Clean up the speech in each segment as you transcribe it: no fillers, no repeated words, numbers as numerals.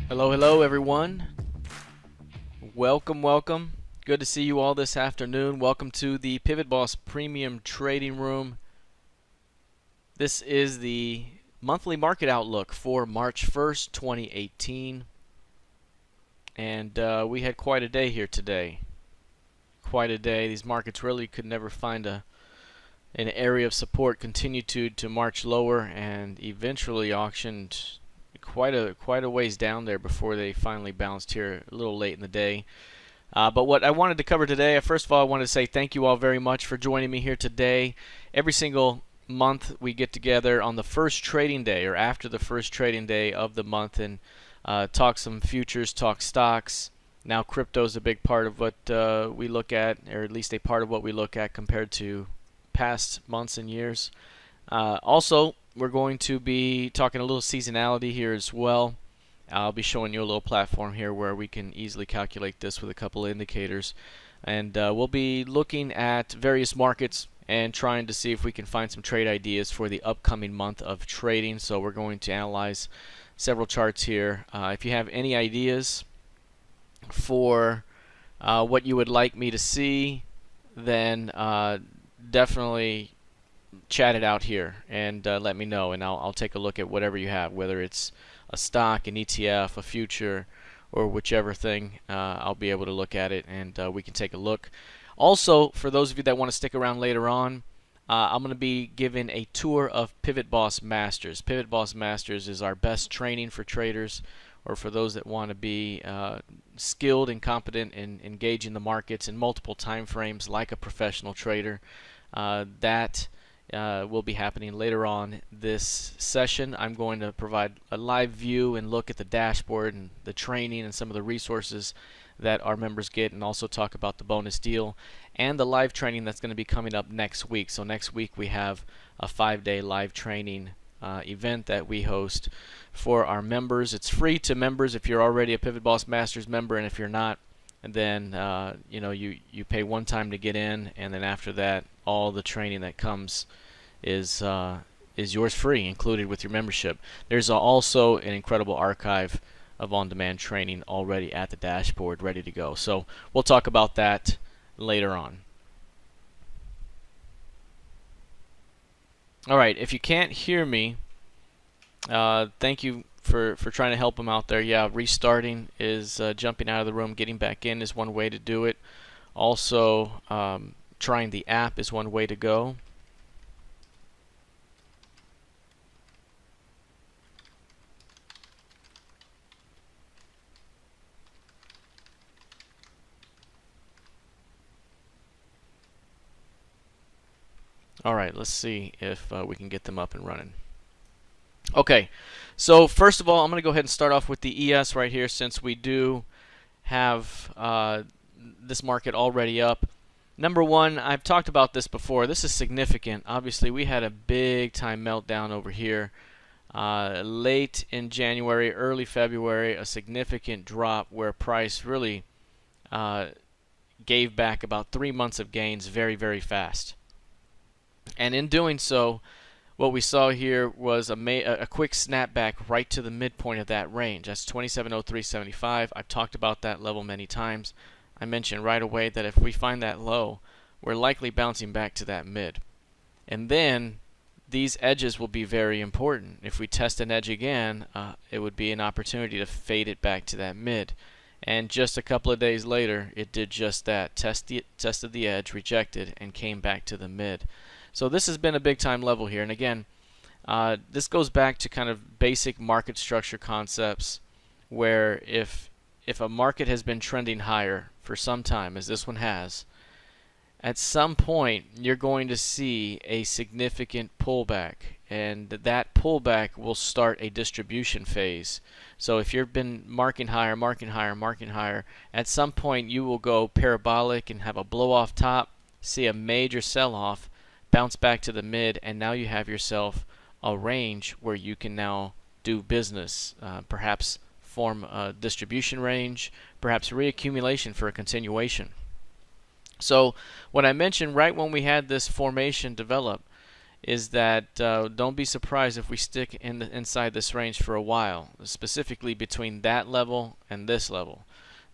Hello, hello everyone. Welcome. Good to see you all this afternoon. Welcome to the PivotBoss Premium Trading Room. This is the monthly market outlook for March 1st, 2018. And we had quite a day here today. Quite a day. These markets really could never find an area of support, continued to march lower, and eventually auctioned quite a ways down there before they finally bounced here a little late in the day. But what I wanted to cover today, first of all, I wanted to say thank you all very much for joining me here today. Every single month we get together on the first trading day or after the first trading day of the month and talk some futures, talk stocks. Now crypto is a big part of what we look at, or at least a part of what we look at compared to past months and years. Also, we're going to be talking a little seasonality here as well. I'll be showing you a little platform here where we can easily calculate this with a couple of indicators. And we'll be looking at various markets and trying to see if we can find some trade ideas for the upcoming month of trading. So we're going to analyze several charts here. If you have any ideas for what you would like me to see, then definitely chat it out here and let me know, and I'll take a look at whatever you have, whether it's a stock, an ETF, a future, or whichever thing. I'll be able to look at it and we can take a look. Also, for those of you that want to stick around later on, I'm going to be giving a tour of PivotBoss Masters. PivotBoss Masters is our best training for traders, or for those that want to be skilled and competent in engaging the markets in multiple time frames like a professional trader. That will be happening later on this session. I'm going to provide a live view and look at the dashboard and the training and some of the resources that our members get, and also talk about the bonus deal and the live training that's going to be coming up next week. So next week we have a 5-day live training event that we host for our members. It's free to members if you're already a PivotBoss Masters member, and if you're not, and then you pay one time to get in, and then after that all the training that comes is yours free, included with your membership. There's also an incredible archive of on-demand training already at the dashboard ready to go. So we'll talk about that later on. Alright, if you can't hear me, thank you for trying to help them out there. Yeah, restarting is jumping out of the room, getting back in is one way to do it. Also, trying the app is one way to go. Alright, let's see if we can get them up and running. Okay, so first of all, I'm going to go ahead and start off with the ES right here, since we do have this market already up. Number one, I've talked about this before. This is significant. Obviously, we had a big time meltdown over here late in January, early February, a significant drop where price really gave back about 3 months of gains very, very fast. And in doing so, what we saw here was a quick snapback right to the midpoint of that range. That's 2703.75. I've talked about that level many times. I mentioned right away that if we find that low, we're likely bouncing back to that mid. And then these edges will be very important. If we test an edge again, it would be an opportunity to fade it back to that mid. And just a couple of days later, it did just that. Tested the edge, rejected, and came back to the mid. So this has been a big time level here. And again, this goes back to kind of basic market structure concepts, where if a market has been trending higher for some time, as this one has, at some point you're going to see a significant pullback, and that pullback will start a distribution phase. So if you've been marking higher, at some point you will go parabolic and have a blow off top, see a major sell-off, bounce back to the mid, and now you have yourself a range where you can now do business, perhaps form a distribution range, perhaps reaccumulation for a continuation. So what I mentioned right when we had this formation develop is that don't be surprised if we stick inside this range for a while, specifically between that level and this level.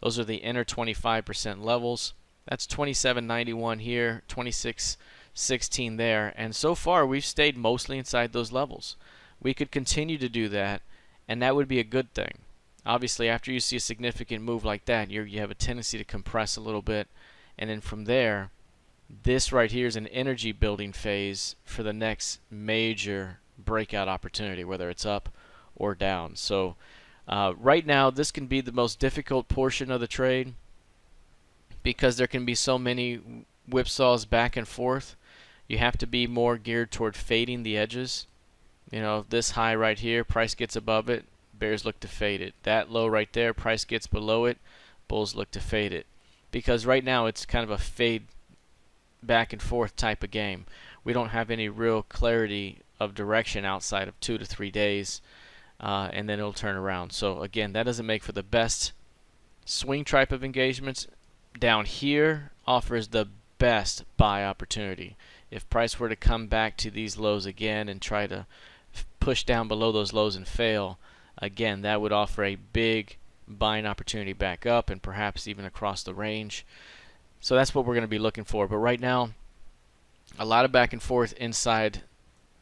Those are the inner 25% levels. That's 27.91 here, 26.16 there, and so far we've stayed mostly inside those levels. We could continue to do that, and that would be a good thing. Obviously, after you see a significant move like that, you have a tendency to compress a little bit, and then from there, this right here is an energy building phase for the next major breakout opportunity, whether it's up or down. So right now, this can be the most difficult portion of the trade because there can be so many whipsaws back and forth. You have to be more geared toward fading the edges. You know, this high right here, price gets above it, bears look to fade it. That low right there, price gets below it, bulls look to fade it. Because right now it's kind of a fade back and forth type of game. We don't have any real clarity of direction outside of 2 to 3 days, and then it'll turn around. So again, that doesn't make for the best swing type of engagements. Down here offers the best buy opportunity. If price were to come back to these lows again and try to push down below those lows and fail, again, that would offer a big buying opportunity back up and perhaps even across the range. So that's what we're going to be looking for. But right now, a lot of back and forth inside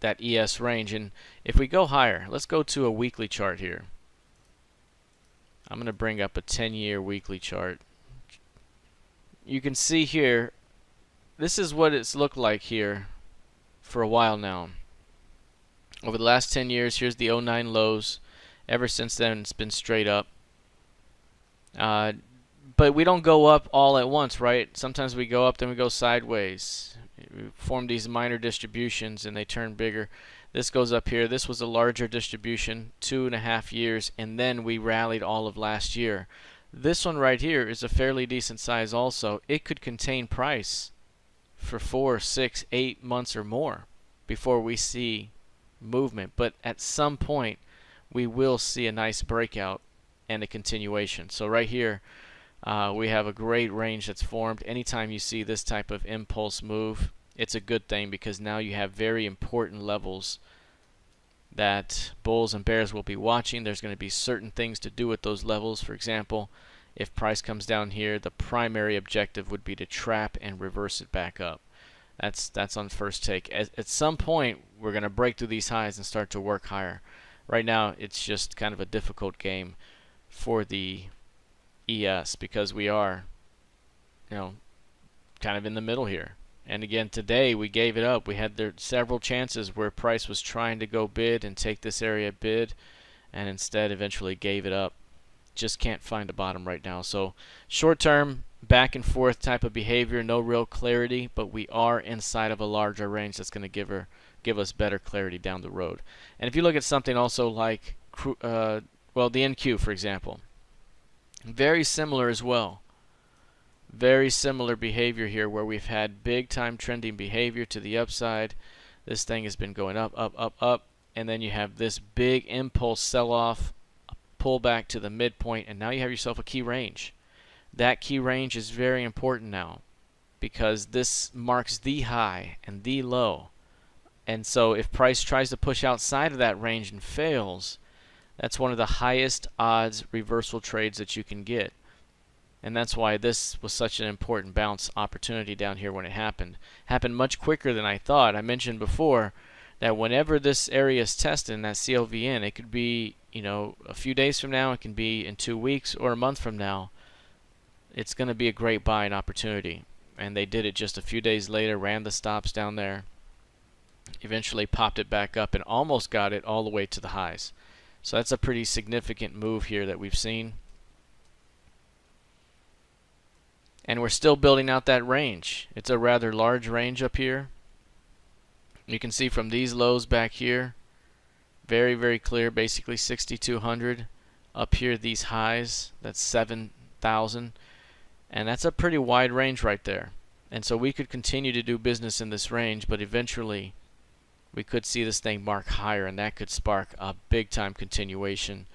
that ES range. And if we go higher, let's go to a weekly chart here. I'm going to bring up a 10-year weekly chart. You can see here, this is what it's looked like here for a while now. Over the last 10 years, here's the '09 lows. Ever since then, it's been straight up. But we don't go up all at once, right? Sometimes we go up, then we go sideways. We form these minor distributions, and they turn bigger. This goes up here. This was a larger distribution, 2.5 years, and then we rallied all of last year. This one right here is a fairly decent size also. It could contain price for 4, 6, 8 months or more before we see movement. But at some point, we will see a nice breakout and a continuation. So right here, we have a great range that's formed. Anytime you see this type of impulse move, it's a good thing because now you have very important levels that bulls and bears will be watching. There's going to be certain things to do with those levels. For example, if price comes down here, the primary objective would be to trap and reverse it back up. That's on first take. At some point, we're going to break through these highs and start to work higher. Right now, it's just kind of a difficult game for the ES because we are, kind of in the middle here. And again, today we gave it up. We had there several chances where price was trying to go bid and take this area bid, and instead eventually gave it up. Just can't find a bottom right now. So short term, back and forth type of behavior, no real clarity, but we are inside of a larger range that's going to give us better clarity down the road. And if you look at something also like, the NQ, for example, very similar as well. Very similar behavior here where we've had big time trending behavior to the upside. This thing has been going up, up, up, up, and then you have this big impulse sell-off, pull back to the midpoint, and now you have yourself a key range. That key range is very important now because this marks the high and the low. And so if price tries to push outside of that range and fails, that's one of the highest odds reversal trades that you can get. And that's why this was such an important bounce opportunity down here when it happened. Happened much quicker than I thought. I mentioned before that whenever this area is tested in that CLVN, it could be, a few days from now, it can be in 2 weeks or a month from now. It's going to be a great buying opportunity. And they did it just a few days later, ran the stops down there, eventually popped it back up and almost got it all the way to the highs. So that's a pretty significant move here that we've seen. And we're still building out that range. It's a rather large range up here. You can see from these lows back here, very, very clear, basically 6,200. Up here, these highs, that's 7,000. And that's a pretty wide range right there. And so we could continue to do business in this range, but eventually we could see this thing mark higher, and that could spark a big-time continuation.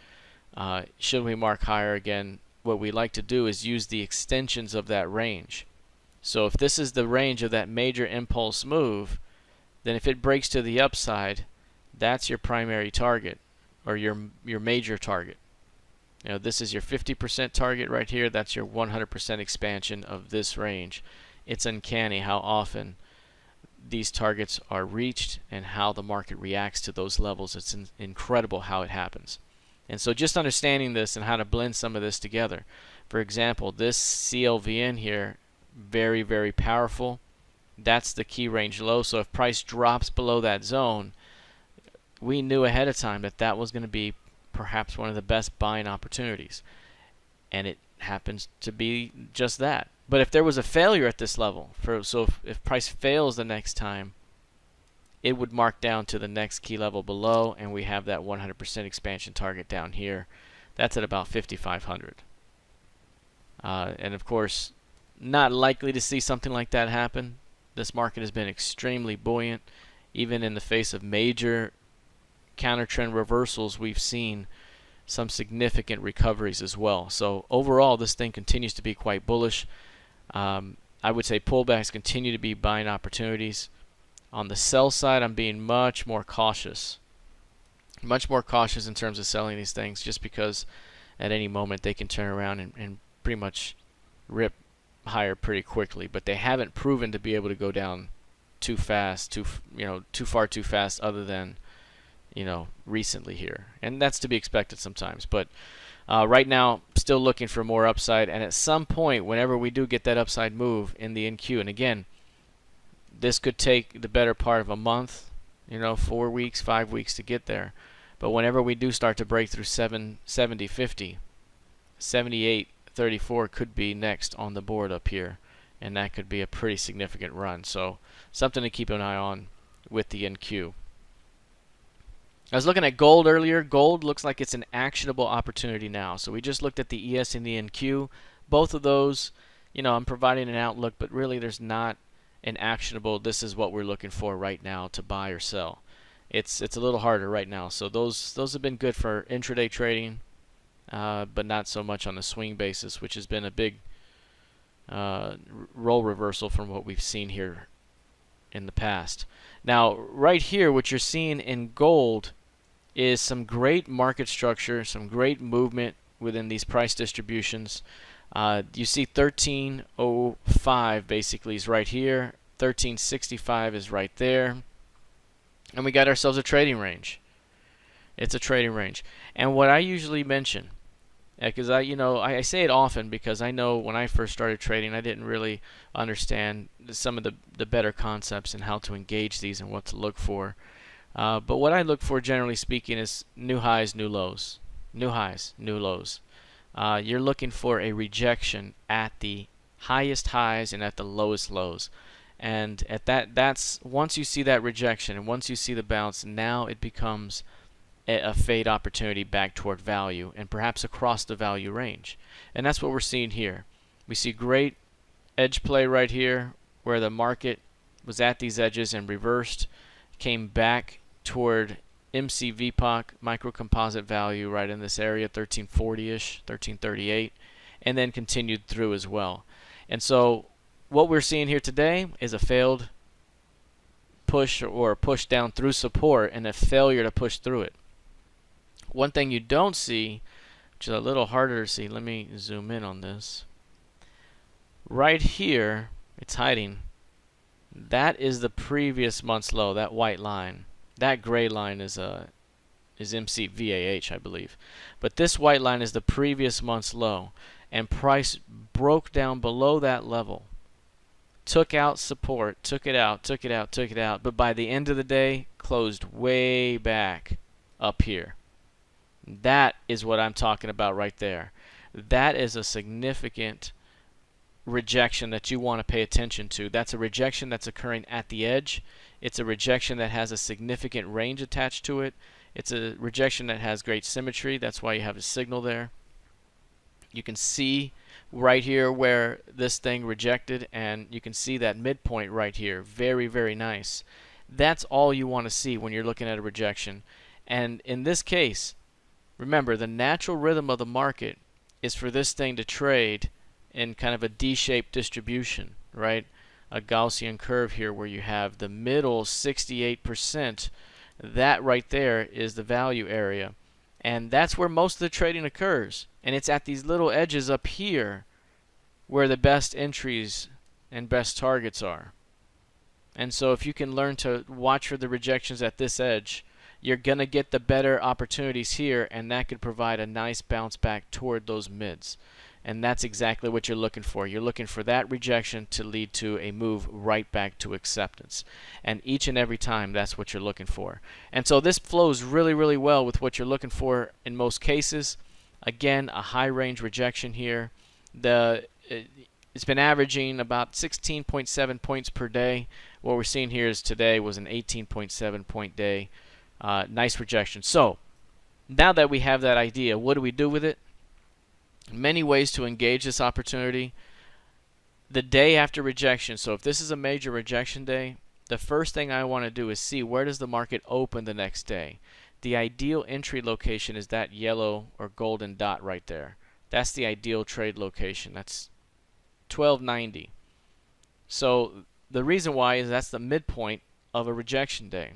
Should we mark higher again, what we like to do is use the extensions of that range. So if this is the range of that major impulse move, then if it breaks to the upside, that's your primary target, or your major target. You know, this is your 50% target right here. That's your 100% expansion of this range. It's uncanny how often these targets are reached and how the market reacts to those levels. It's incredible how it happens. And so just understanding this and how to blend some of this together. For example, this CLVN here, very, very powerful. That's the key range low. So if price drops below that zone, we knew ahead of time that that was going to be perhaps one of the best buying opportunities. And it happens to be just that. But if there was a failure at this level, if price fails the next time, it would mark down to the next key level below, and we have that 100% expansion target down here. That's at about 5,500. And of course, not likely to see something like that happen. This market has been extremely buoyant. Even in the face of major counter trend reversals, we've seen some significant recoveries as well. So overall, this thing continues to be quite bullish. I would say pullbacks continue to be buying opportunities. On the sell side, I'm being much more cautious. Much more cautious in terms of selling these things, just because at any moment they can turn around and pretty much rip higher pretty quickly. But they haven't proven to be able to go down too fast, too far too fast, other than recently here. And that's to be expected sometimes. But right now, still looking for more upside. And at some point, whenever we do get that upside move in the NQ, and again, this could take the better part of a month, 4 weeks, 5 weeks to get there. But whenever we do start to break through 70.50, 78.34 could be next on the board up here. And that could be a pretty significant run. So something to keep an eye on with the NQ. I was looking at gold earlier. Gold looks like it's an actionable opportunity now. So we just looked at the ES and the NQ. Both of those, I'm providing an outlook, but really there's not an actionable, this is what we're looking for right now to buy or sell. It's a little harder right now. So those have been good for intraday trading, but not so much on the swing basis, which has been a big role reversal from what we've seen here in the past. Now, right here, what you're seeing in gold is some great market structure, some great movement within these price distributions. You see 1305 basically is right here. 1365 is right there. And we got ourselves a trading range. It's a trading range. And what I usually mention, because I say it often because I know when I first started trading, I didn't really understand some of the better concepts and how to engage these and what to look for. But what I look for, generally speaking, is new highs, new lows. New highs, new lows. You're looking for a rejection at the highest highs and at the lowest lows. And at that's once you see that rejection and once you see the bounce, now it becomes a fade opportunity back toward value and perhaps across the value range. And that's what we're seeing here. We see great edge play right here where the market was at these edges and reversed, came back toward MCVPOC, micro composite value right in this area, 1340-ish, 1338, and then continued through as well. And so what we're seeing here today is a failed push or a push down through support and a failure to push through it. One thing you don't see, which is a little harder to see, let me zoom in on this. Right here, it's hiding. That is the previous month's low, that white line. That gray line is MCVAH, I believe. But this white line is the previous month's low. And price broke down below that level. Took out support, took it out. But by the end of the day, closed way back up here. That is what I'm talking about right there. That is a significant rejection that you want to pay attention to. That's a rejection that's occurring at the edge. It's a rejection that has a significant range attached to it. It's a rejection that has great symmetry. That's why you have a signal there. You can see right here where this thing rejected, and you can see that midpoint right here. Very, very nice. That's all you want to see when you're looking at a rejection. And in this case, remember, the natural rhythm of the market is for this thing to trade in kind of a D-shaped distribution, right? a Gaussian curve here where you have the middle 68%. That right there is the value area. And that's where most of the trading occurs. And it's at these little edges up here where the best entries and best targets are. And so if you can learn to watch for the rejections at this edge, you're going to get the better opportunities here, and that could provide a nice bounce back toward those mids. And that's exactly what you're looking for. You're looking for that rejection to lead to a move right back to acceptance. And each and every time, that's what you're looking for. And so this flows really, really well with what you're looking for in most cases. Again, a high range rejection here. It's been averaging about 16.7 points per day. What we're seeing here is today was an 18.7 point day. Nice rejection. So now that we have that idea, what do we do with it? Many ways to engage this opportunity. The day after rejection, so if this is a major rejection day, the first thing I want to do is see where does the market open the next day. The ideal entry location is that yellow or golden dot right there. That's the ideal trade location. That's 1290. So the reason why is that's the midpoint of a rejection day.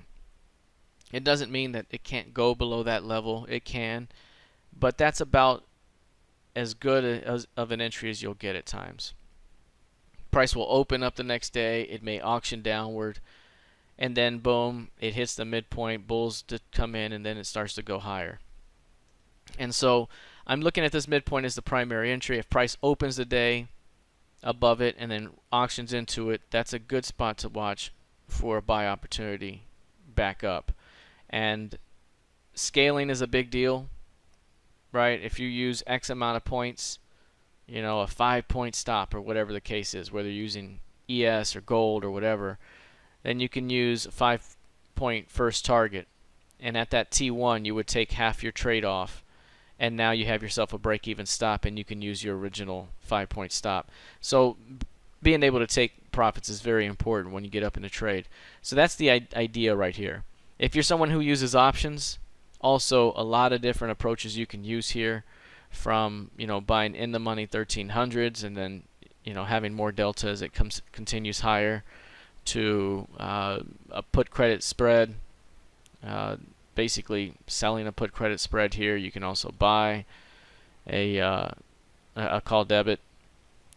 It doesn't mean that it can't go below that level. It can, but that's about as good of an entry as you'll get at times. Price will open up the next day. It may auction downward, and then boom, it hits the midpoint. Bulls to come in, and then it starts to go higher. And so I'm looking at this midpoint as the primary entry. If price opens the day above it and then auctions into it, that's a good spot to watch for a buy opportunity back up. And scaling is a big deal, right? If you use X amount of points, you know, a 5-point stop or whatever the case is, whether you're using ES or gold or whatever, then you can use a 5-point first target. And at that T1, you would take half your trade off, and now you have yourself a break-even stop, and you can use your original 5-point stop. So being able to take profits is very important when you get up in the trade. So that's the idea right here. If you're someone who uses options, also a lot of different approaches you can use here, from buying in the money 1300s and then having more delta as it continues higher, to a put credit spread, basically selling a put credit spread here. You can also buy a call debit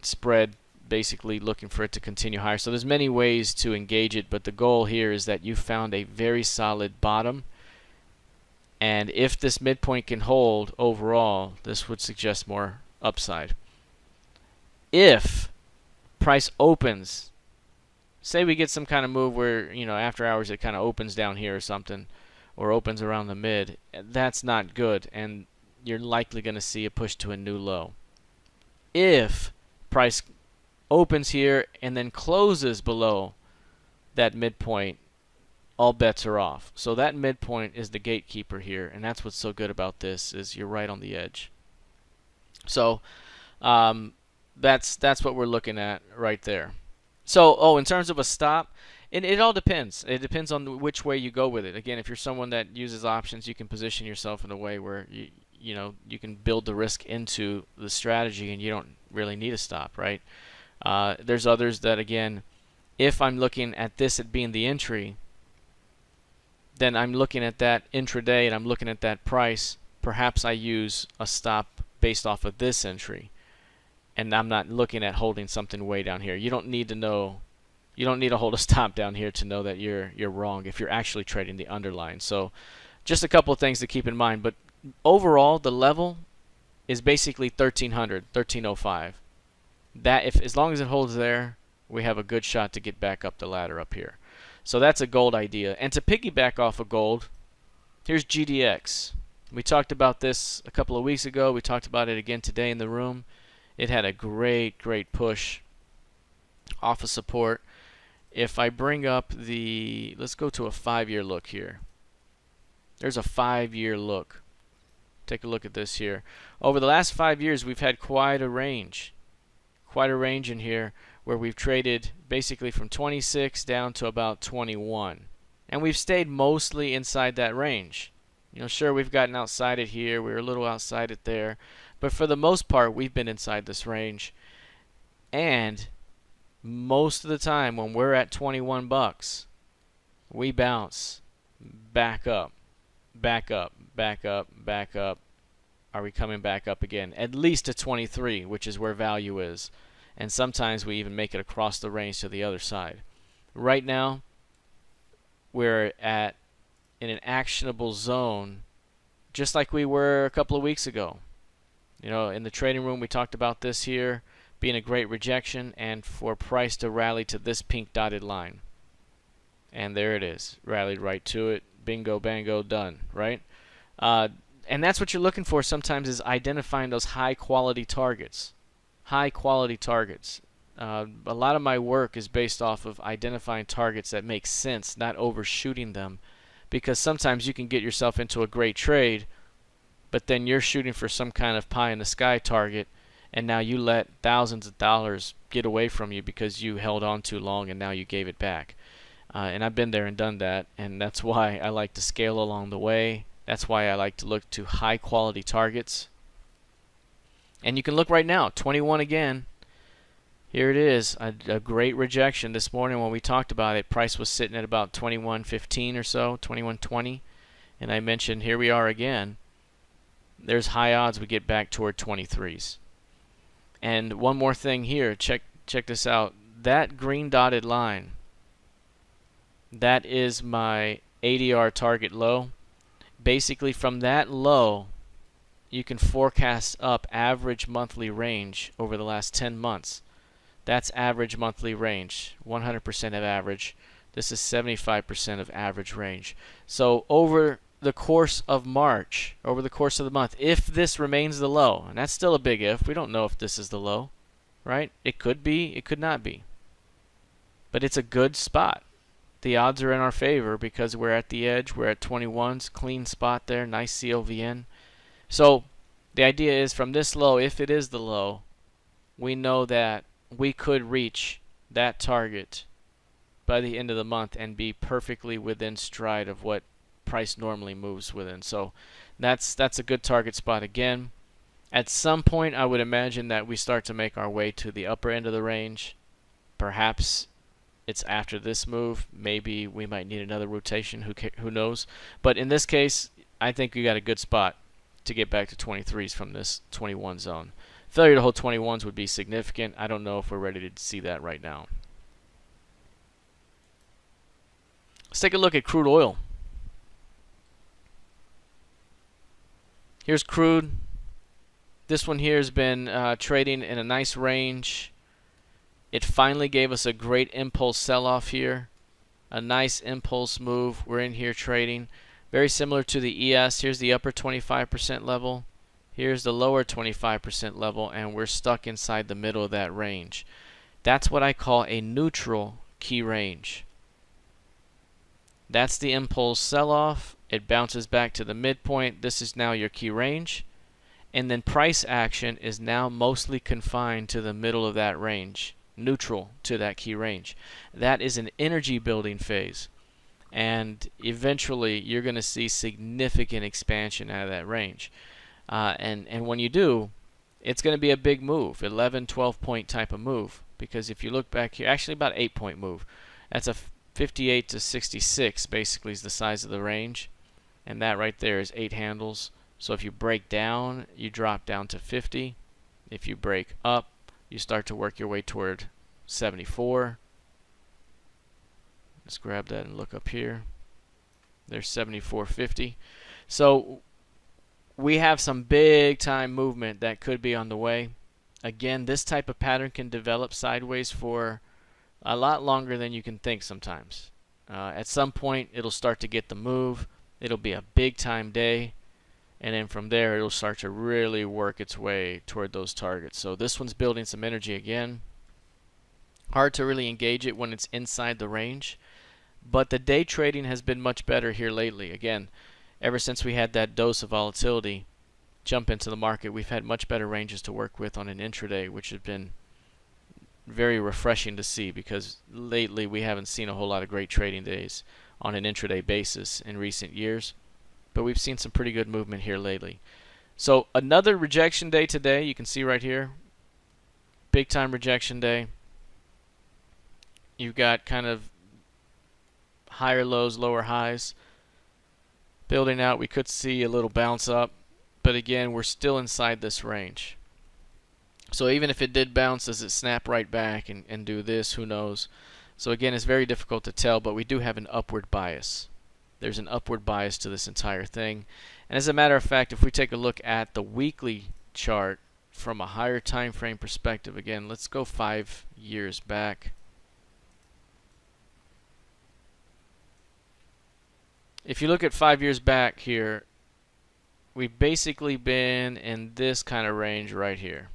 spread, basically looking for it to continue higher. So there's many ways to engage it, but the goal here is that you found a very solid bottom, and if this midpoint can hold overall, this would suggest more upside. If price opens, say we get some kind of move where after hours it kind of opens down here or something, or opens around the mid, that's not good, and you're likely going to see a push to a new low. If price opens here and then closes below that midpoint, all bets are off. So that midpoint is the gatekeeper here, and that's what's so good about this, is you're right on the edge. So that's what we're looking at right there. So in terms of a stop, it all depends. It depends on which way you go with it. Again, if you're someone that uses options, you can position yourself in a way where you can build the risk into the strategy, and you don't really need a stop, right? There's others that, again, if I'm looking at this at being the entry, then I'm looking at that intraday and I'm looking at that price. Perhaps I use a stop based off of this entry, and I'm not looking at holding something way down here. You don't need to know. You don't need to hold a stop down here to know that you're wrong if you're actually trading the underlying. So just a couple of things to keep in mind. But overall, the level is basically 1300, 1305. That as long as it holds there, we have a good shot to get back up the ladder up here. So that's a gold idea. And to piggyback off of gold, here's GDX. We talked about this a couple of weeks ago. We talked about it again today in the room. It had a great push off of support. If I bring up let's go to a 5-year look here. There's a 5-year look. Take a look at this here. Over the last 5 years, we've had quite a range in here, where we've traded basically from 26 down to about 21. And we've stayed mostly inside that range. Sure, we've gotten outside it here. We were a little outside it there. But for the most part, we've been inside this range. And most of the time when we're at 21 bucks, we bounce back up, back up, back up, back up. Are we coming back up again? At least to 23, which is where value is. And sometimes we even make it across the range to the other side. Right now, we're in an actionable zone, just like we were a couple of weeks ago. You know, in the trading room, we talked about this here being a great rejection and for price to rally to this pink dotted line. And there it is. Rallied right to it. Bingo, bango, done, right? And that's what you're looking for sometimes, is identifying those high-quality targets. High-quality targets. A lot of my work is based off of identifying targets that make sense, not overshooting them. Because sometimes you can get yourself into a great trade, but then you're shooting for some kind of pie-in-the-sky target, and now you let thousands of dollars get away from you because you held on too long and now you gave it back. And I've been there and done that, and that's why I like to scale along the way. That's why I like to look to high-quality targets. And you can look right now, 21 again. Here it is, a great rejection this morning when we talked about it. Price was sitting at about 21.15 or so, 21.20. And I mentioned here we are again. There's high odds we get back toward 23s. And one more thing here, check this out. That green dotted line, that is my ADR target low. Basically, from that low, you can forecast up average monthly range over the last 10 months. That's average monthly range, 100% of average. This is 75% of average range. So over the course of March, over the course of the month, if this remains the low, and that's still a big if, we don't know if this is the low, right? It could be, it could not be. But it's a good spot. The odds are in our favor because we're at the edge. We're at 21s, clean spot there, nice CLVN. So the idea is from this low, if it is the low, we know that we could reach that target by the end of the month and be perfectly within stride of what price normally moves within. So that's a good target spot again. At some point, I would imagine that we start to make our way to the upper end of the range. Perhaps it's after this move. Maybe we might need another rotation. Who knows? But in this case, I think we got a good spot to get back to 23s from this 21 zone. Failure to hold 21s would be significant. I don't know if we're ready to see that right now. Let's take a look at crude oil. Here's crude. This one here has been trading in a nice range. It finally gave us a great impulse sell-off here. A nice impulse move. We're in here trading. Very similar to the ES. Here's the upper 25% level. Here's the lower 25% level, and we're stuck inside the middle of that range. That's what I call a neutral key range. That's the impulse sell-off. It bounces back to the midpoint. This is now your key range. And then price action is now mostly confined to the middle of that range, neutral to that key range. That is an energy building phase. And eventually you're going to see significant expansion out of that range. And when you do, it's going to be a big move, 11, 12 point type of move. Because if you look back here, actually about 8 point move. That's a 58 to 66 basically is the size of the range. And that right there is 8 handles. So if you break down, you drop down to 50. If you break up, you start to work your way toward 74. Let's grab that and look up here. There's 74.50. So we have some big time movement that could be on the way. Again, this type of pattern can develop sideways for a lot longer than you can think sometimes. At some point, it'll start to get the move. It'll be a big time day. And then from there, it'll start to really work its way toward those targets. So this one's building some energy again. Hard to really engage it when it's inside the range. But the day trading has been much better here lately. Again, ever since we had that dose of volatility jump into the market, we've had much better ranges to work with on an intraday, which has been very refreshing to see because lately we haven't seen a whole lot of great trading days on an intraday basis in recent years. But we've seen some pretty good movement here lately. So another rejection day today. You can see right here. Big time rejection day. You've got kind of higher lows, lower highs. Building out, we could see a little bounce up, but again, we're still inside this range. So even if it did bounce, does it snap right back and do this? Who knows? So again, it's very difficult to tell, but we do have an upward bias. There's an upward bias to this entire thing. And as a matter of fact, if we take a look at the weekly chart from a higher time frame perspective, again, let's go 5 years back. If you look at 5 years back here, we've basically been in this kind of range right here.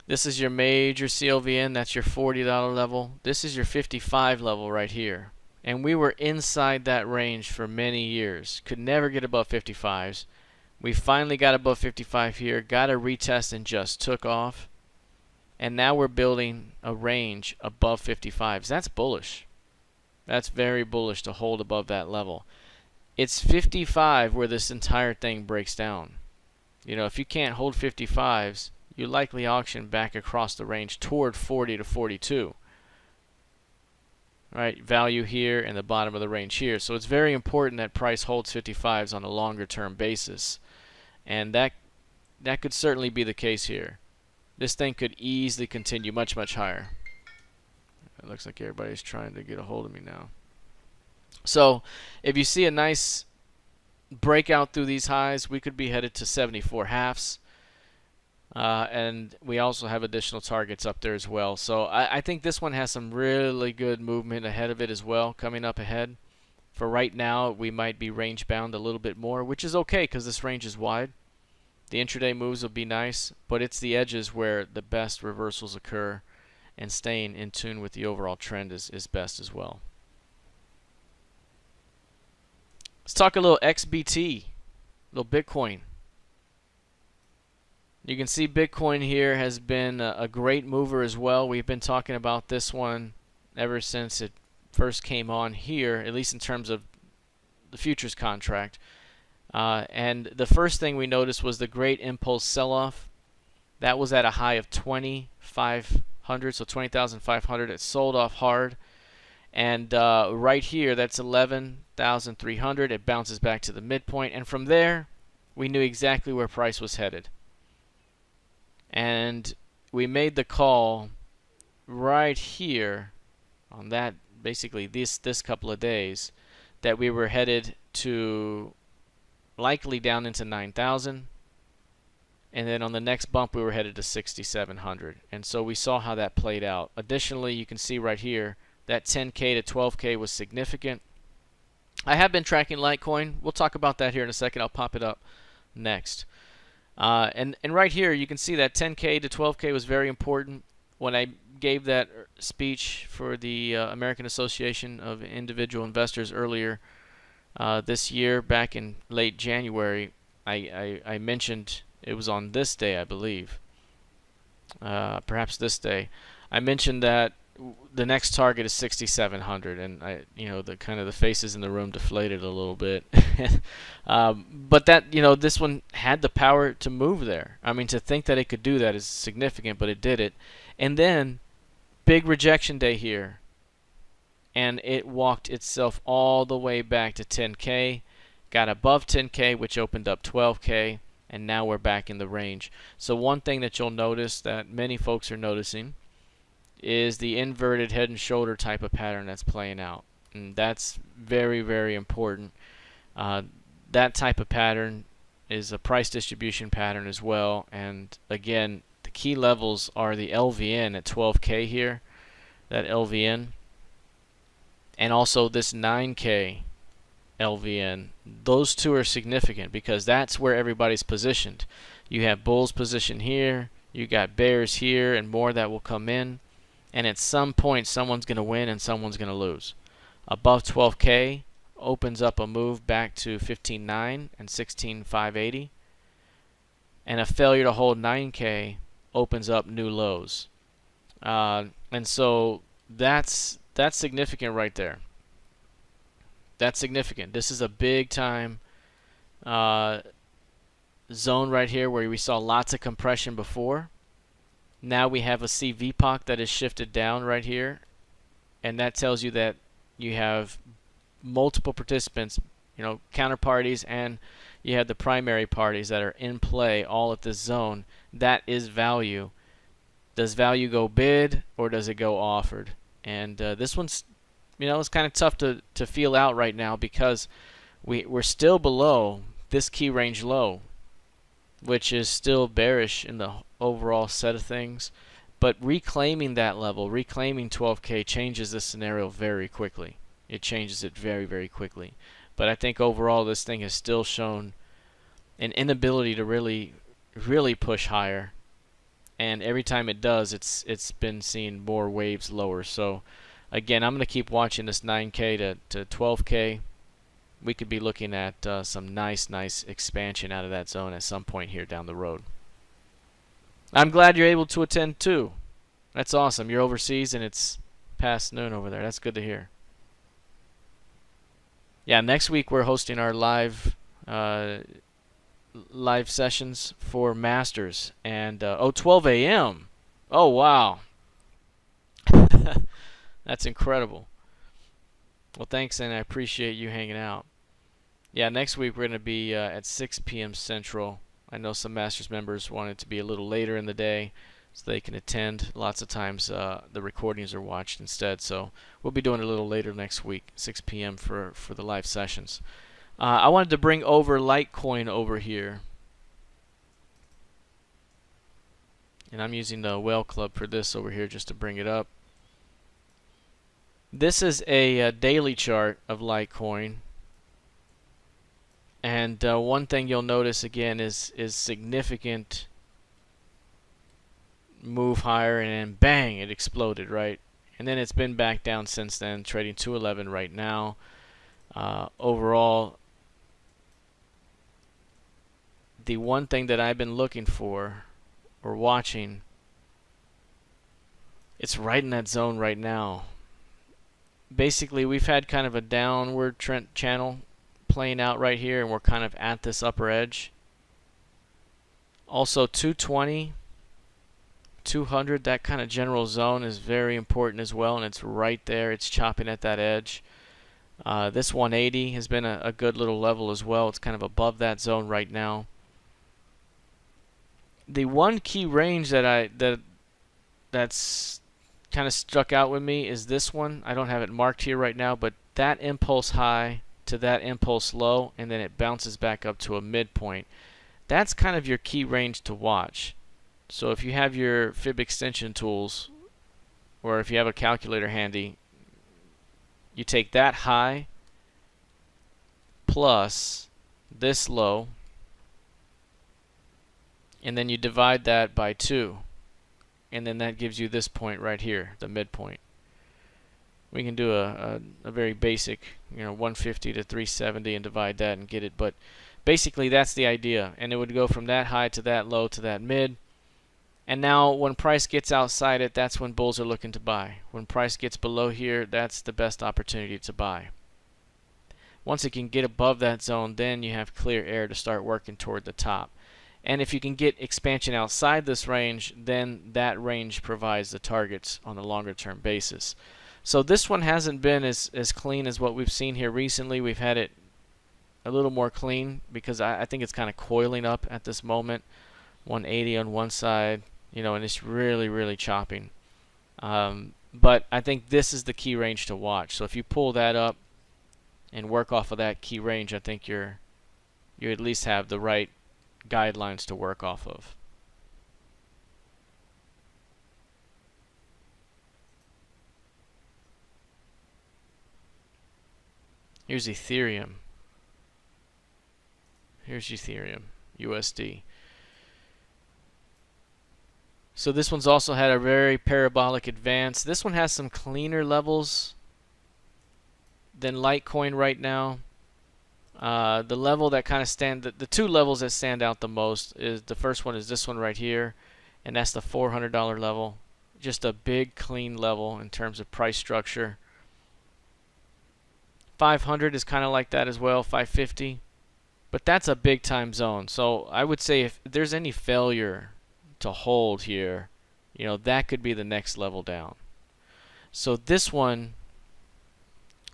This is your major CLVN, that's your $40 level. This is your 55 level right here. And we were inside that range for many years. Could never get above 55s. We finally got above 55 here, got a retest and just took off. And now we're building a range above 55s. That's bullish. That's very bullish to hold above that level. It's 55 where this entire thing breaks down. You know, if you can't hold 55s, you likely auction back across the range toward 40 to 42. Right, value here and the bottom of the range here. So it's very important that price holds 55s on a longer term basis. And that could certainly be the case here. This thing could easily continue much, much higher. It looks like everybody's trying to get a hold of me now. So if you see a nice breakout through these highs, we could be headed to 74 halves. And we also have additional targets up there as well. So I think this one has some really good movement ahead of it as well, coming up ahead. For right now, we might be range bound a little bit more, which is okay because this range is wide. The intraday moves will be nice, but it's the edges where the best reversals occur, and staying in tune with the overall trend is best as well. Let's talk a little XBT, a little Bitcoin. You can see Bitcoin here has been a great mover as well. We've been talking about this one ever since it first came on here, at least in terms of the futures contract. And the first thing we noticed was the great impulse sell-off. That was at a high of 2,500, so 20,500. It sold off hard. And right here, that's 11,300. It bounces back to the midpoint. And from there, we knew exactly where price was headed. And we made the call right here on that, basically this couple of days, that we were headed to likely down into 9,000. And then on the next bump, we were headed to 6,700. And so we saw how that played out. Additionally, you can see right here that 10K to 12K was significant. I have been tracking Litecoin. We'll talk about that here in a second. I'll pop it up next. And right here, you can see that 10K to 12K was very important. When I gave that speech for the American Association of Individual Investors earlier this year, back in late January, I mentioned, it was on this day, I believe, perhaps this day, I mentioned that the next target is 6,700, and the kind of the faces in the room deflated a little bit. But that, this one had the power to move there. I mean, to think that it could do that is significant, but it did it. And then big rejection day here, and it walked itself all the way back to 10K, got above 10K, which opened up 12K, and now we're back in the range. So one thing that you'll notice that many folks are noticing is the inverted head and shoulder type of pattern that's playing out. And that's very, very important. That type of pattern is a price distribution pattern as well. And again, the key levels are the LVN at 12K here, that LVN, and also this 9K LVN. Those two are significant because that's where everybody's positioned. You have bulls positioned here, you got bears here, and more that will come in. And at some point, someone's going to win and someone's going to lose. Above 12K opens up a move back to 15.9 and 16.580. And a failure to hold 9K opens up new lows. And so that's significant right there. That's significant. This is a big time zone right here where we saw lots of compression before. Now we have a CVPOC that is shifted down right here, and that tells you that you have multiple participants, counterparties, and you have the primary parties that are in play all at this zone. That is value. Does value go bid or does it go offered? And this one's, it's kind of tough to feel out right now because we're still below this key range low, which is still bearish in the overall set of things. But reclaiming that level, reclaiming 12K changes this scenario very quickly. It changes it very, very quickly. But I think overall this thing has still shown an inability to really, really push higher. And every time it does, it's been seeing more waves lower. So again, I'm going to keep watching this 9K to 12K. We could be looking at some nice expansion out of that zone at some point here down the road. I'm glad you're able to attend too. That's awesome. You're overseas and it's past noon over there. That's good to hear. Yeah, next week we're hosting our live sessions for Masters, and 12 a.m. Oh wow, that's incredible. Well, thanks, and I appreciate you hanging out. Yeah, next week we're going to be at 6 p.m. Central. I know some Masters members want it to be a little later in the day so they can attend. Lots of times the recordings are watched instead, so we'll be doing it a little later next week, 6 p.m. for the live sessions. I wanted to bring over Litecoin over here. And I'm using the Whale Club for this over here just to bring it up. This is a daily chart of Litecoin. And one thing you'll notice again is significant move higher, and then bang, it exploded, right? And then it's been back down since then, trading 211 right now. Overall, the one thing that I've been looking for or watching, it's right in that zone right now. Basically, we've had kind of a downward trend channel playing out right here, and we're kind of at this upper edge. Also 220, 200, that kind of general zone is very important as well, and it's right there. It's chopping at that edge. This 180 has been a good little level as well. It's kind of above that zone right now. The one key range that's kind of struck out with me is this one. I don't have it marked here right now, but that impulse high to that impulse low, and then it bounces back up to a midpoint. That's kind of your key range to watch. So if you have your fib extension tools, or if you have a calculator handy, you take that high plus this low, and then you divide that by 2, and then that gives you this point right here, the midpoint. We can do a very basic, 150 to 370 and divide that and get it, but basically that's the idea. And it would go from that high to that low to that mid. And now when price gets outside it, that's when bulls are looking to buy. When price gets below here, that's the best opportunity to buy. Once it can get above that zone, then you have clear air to start working toward the top. And if you can get expansion outside this range, then that range provides the targets on a longer term basis. So this one hasn't been as clean as what we've seen here recently. We've had it a little more clean because I think it's kind of coiling up at this moment. 180 on one side, and it's really chopping. But I think this is the key range to watch. So if you pull that up and work off of that key range, I think you at least have the right guidelines to work off of. Here's Ethereum. Here's Ethereum, USD. So this one's also had a very parabolic advance. This one has some cleaner levels than Litecoin right now. The level that kind of the two levels that stand out the most is the first one is this one right here, and that's the $400 level. Just a big clean level in terms of price structure. 500 is kind of like that as well, 550. But that's a big time zone. So I would say if there's any failure to hold here, that could be the next level down. So this one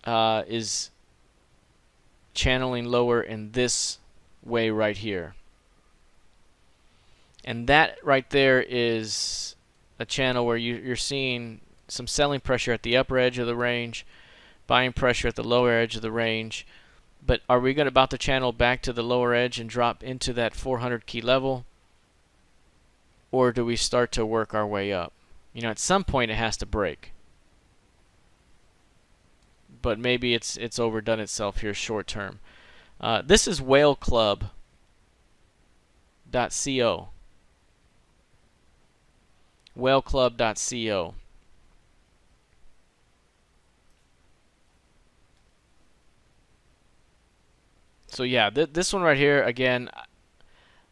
is channeling lower in this way right here. And that right there is a channel where you're seeing some selling pressure at the upper edge of the range, buying pressure at the lower edge of the range. But are we about to channel back to the lower edge and drop into that 400 key level? Or do we start to work our way up? At some point it has to break. But maybe it's overdone itself here short term. This is whaleclub.co. Whaleclub.co. So yeah, this one right here, again,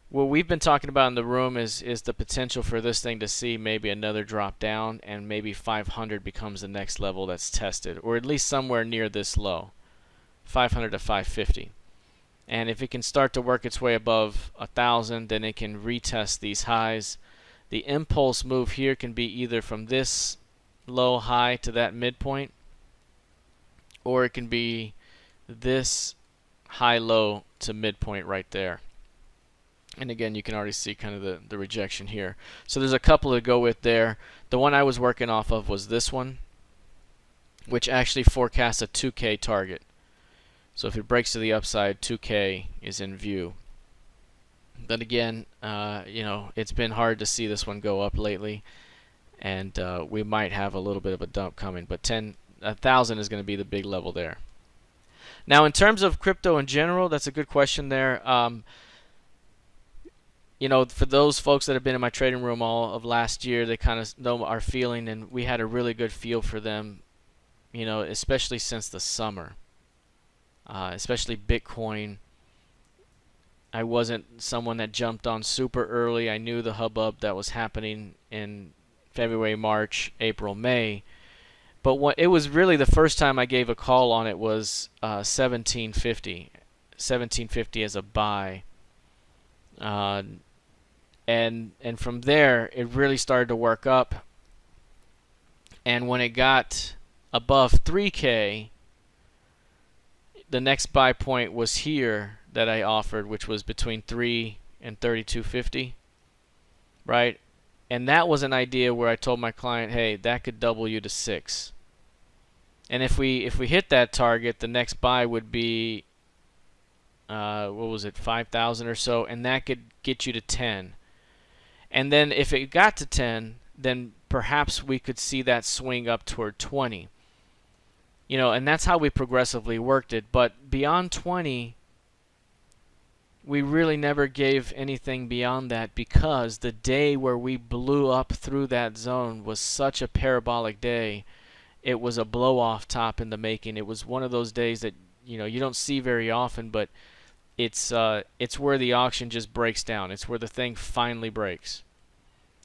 what we've been talking about in the room is the potential for this thing to see maybe another drop down, and maybe 500 becomes the next level that's tested, or at least somewhere near this low, 500 to 550. And if it can start to work its way above 1,000, then it can retest these highs. The impulse move here can be either from this low high to that midpoint, or it can be this high low to midpoint right there. And again, you can already see kind of the rejection here. So there's a couple to go with there. The one I was working off of was this one, which actually forecasts a 2K target. So if it breaks to the upside, 2K is in view. Then again, it's been hard to see this one go up lately, and we might have a little bit of a dump coming. But 1,000 is going to be the big level there. Now, in terms of crypto in general, that's a good question there. For those folks that have been in my trading room all of last year, they kind of know our feeling, and we had a really good feel for them, especially since the summer. Especially Bitcoin. I wasn't someone that jumped on super early. I knew the hubbub that was happening in February, March, April, May. But it was really the first time I gave a call on it was 1750. 1750 as a buy. And from there, it really started to work up. And when it got above 3K, the next buy point was here that I offered, which was between 3 and 32.50, right? And that was an idea where I told my client, hey, that could double you to 6. And if we hit that target, the next buy would be, what was it, 5,000 or so, and that could get you to 10. And then if it got to 10, then perhaps we could see that swing up toward 20. And that's how we progressively worked it. But beyond 20, we really never gave anything beyond that, because the day where we blew up through that zone was such a parabolic day. It was a blow-off top in the making. It was one of those days that you don't see very often, but it's where the auction just breaks down. It's where the thing finally breaks.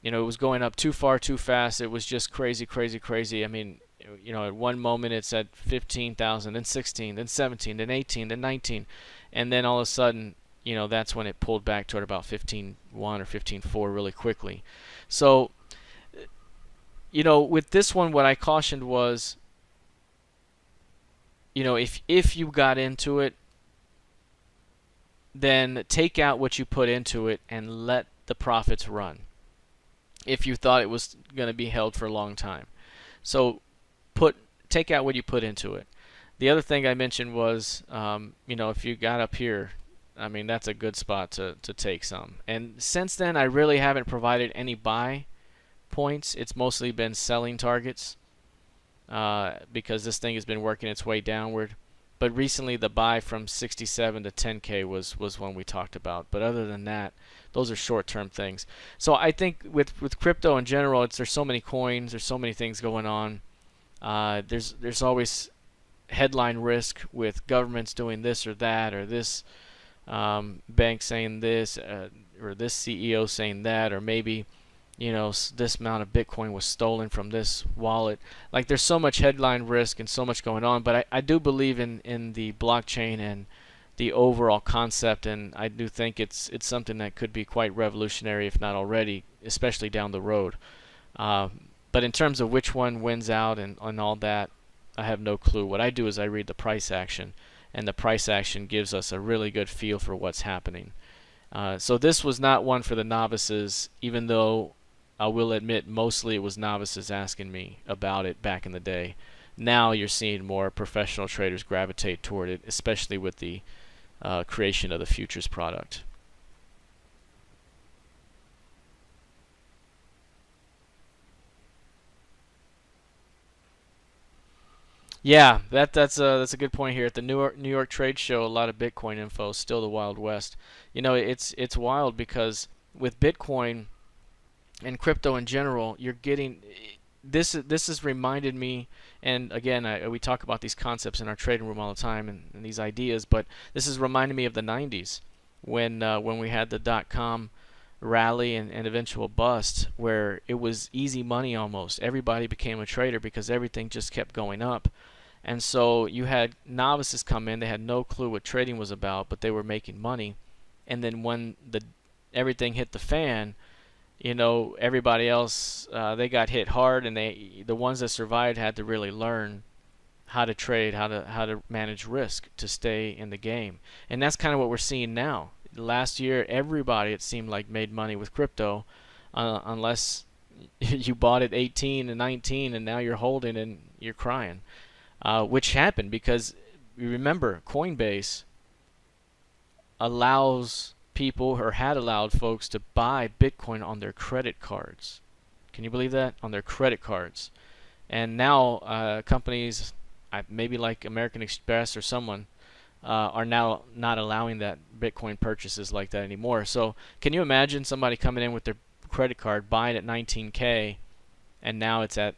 It was going up too far, too fast. It was just crazy, crazy, crazy. I mean, at one moment it's at 15,000, then 16, then 17, then 18, then 19, and then all of a sudden, that's when it pulled back toward about 15.1 or 15.4 really quickly. So, with this one, what I cautioned was, if you got into it, then take out what you put into it and let the profits run. If you thought it was going to be held for a long time, so take out what you put into it. The other thing I mentioned was, if you got up here, I mean, that's a good spot to take some. And since then, I really haven't provided any buy points. It's mostly been selling targets, because this thing has been working its way downward. But recently, the buy from 67 to 10K was one we talked about. But other than that, those are short-term things. So I think with crypto in general, there's so many coins, there's so many things going on. There's always headline risk with governments doing this or that, or this bank saying this, or this CEO saying that, or maybe this amount of Bitcoin was stolen from this wallet. Like, there's so much headline risk and so much going on, but I do believe in the blockchain and the overall concept, and I do think it's something that could be quite revolutionary, if not already, especially down the road. But in terms of which one wins out and all that, I have no clue. What I do is I read the price action, and the price action gives us a really good feel for what's happening. So this was not one for the novices, even though I will admit mostly it was novices asking me about it back in the day. Now you're seeing more professional traders gravitate toward it, especially with the creation of the futures product. Yeah, that's a good point here. At the New York Trade Show, a lot of Bitcoin info, still the Wild West. It's wild because with Bitcoin and crypto in general, you're getting this has reminded me, and again, we talk about these concepts in our trading room all the time and these ideas, but this has reminded me of the 90s when we had the dot-com rally and eventual bust, where it was easy money almost. Everybody became a trader because everything just kept going up. And so you had novices come in, they had no clue what trading was about, but they were making money. And then when everything hit the fan, everybody else, they got hit hard, and the ones that survived had to really learn how to trade, how to manage risk to stay in the game. And that's kind of what we're seeing now. Last year, everybody, it seemed like, made money with crypto, unless you bought at 18 and 19 and now you're holding and you're crying. Which happened because, you remember, Coinbase allows people, or had allowed folks, to buy Bitcoin on their credit cards. Can you believe that? On their credit cards. And now companies, maybe like American Express or someone, are now not allowing that Bitcoin purchases like that anymore. So can you imagine somebody coming in with their credit card, buying at 19K, and now it's at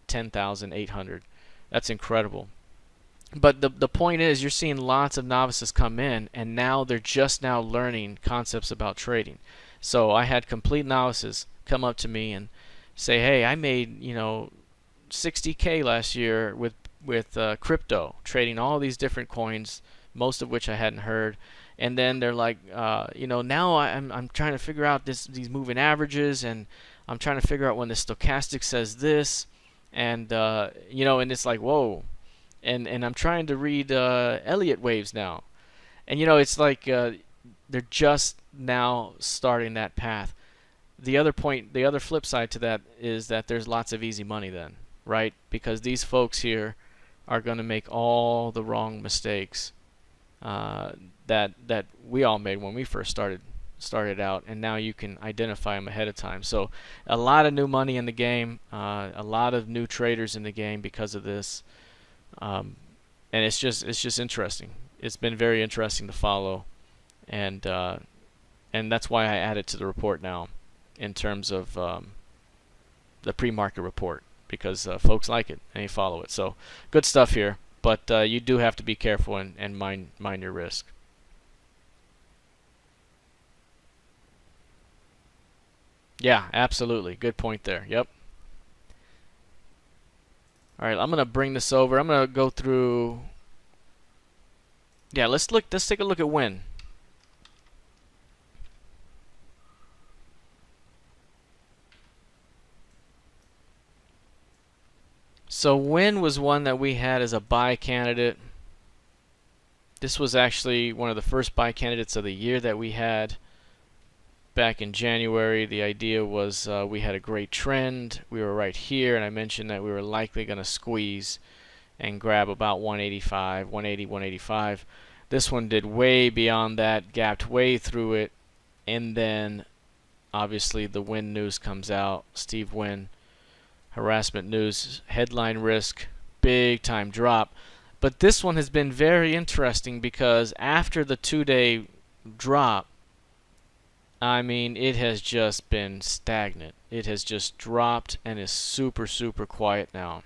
10,800? That's incredible. But the point is, you're seeing lots of novices come in, and now they're just now learning concepts about trading. So I had complete novices come up to me and say, "Hey, I made 60K last year with crypto, trading all these different coins, most of which I hadn't heard." And then they're like, now I'm trying to figure out these moving averages, and I'm trying to figure out when the stochastic says this, and and it's like, whoa. And I'm trying to read Elliott waves now. And it's like they're just now starting that path. The other flip side to that is that there's lots of easy money then, right? Because these folks here are going to make all the wrong mistakes that we all made when we first started out, and now you can identify them ahead of time. So a lot of new money in the game, a lot of new traders in the game because of this. And it's just interesting. It's been very interesting to follow, and that's why I added to the report now, in terms of the pre-market report, because folks like it and they follow it. So good stuff here, but you do have to be careful and mind your risk. Yeah, absolutely. Good point there. Yep. All right, I'm gonna bring this over. I'm gonna go through. Yeah, let's take a look at Win. So Win was one that we had as a buy candidate. This was actually one of the first buy candidates of the year that we had back in January. The idea was we had a great trend. We were right here, and I mentioned that we were likely going to squeeze and grab about 185, 180, 185. This one did way beyond that, gapped way through it, and then obviously the Win news comes out. Steve Wynn, harassment news, headline risk, big time drop. But this one has been very interesting because after the 2-day drop, I mean, it has just been stagnant. It has just dropped and is super, super quiet now.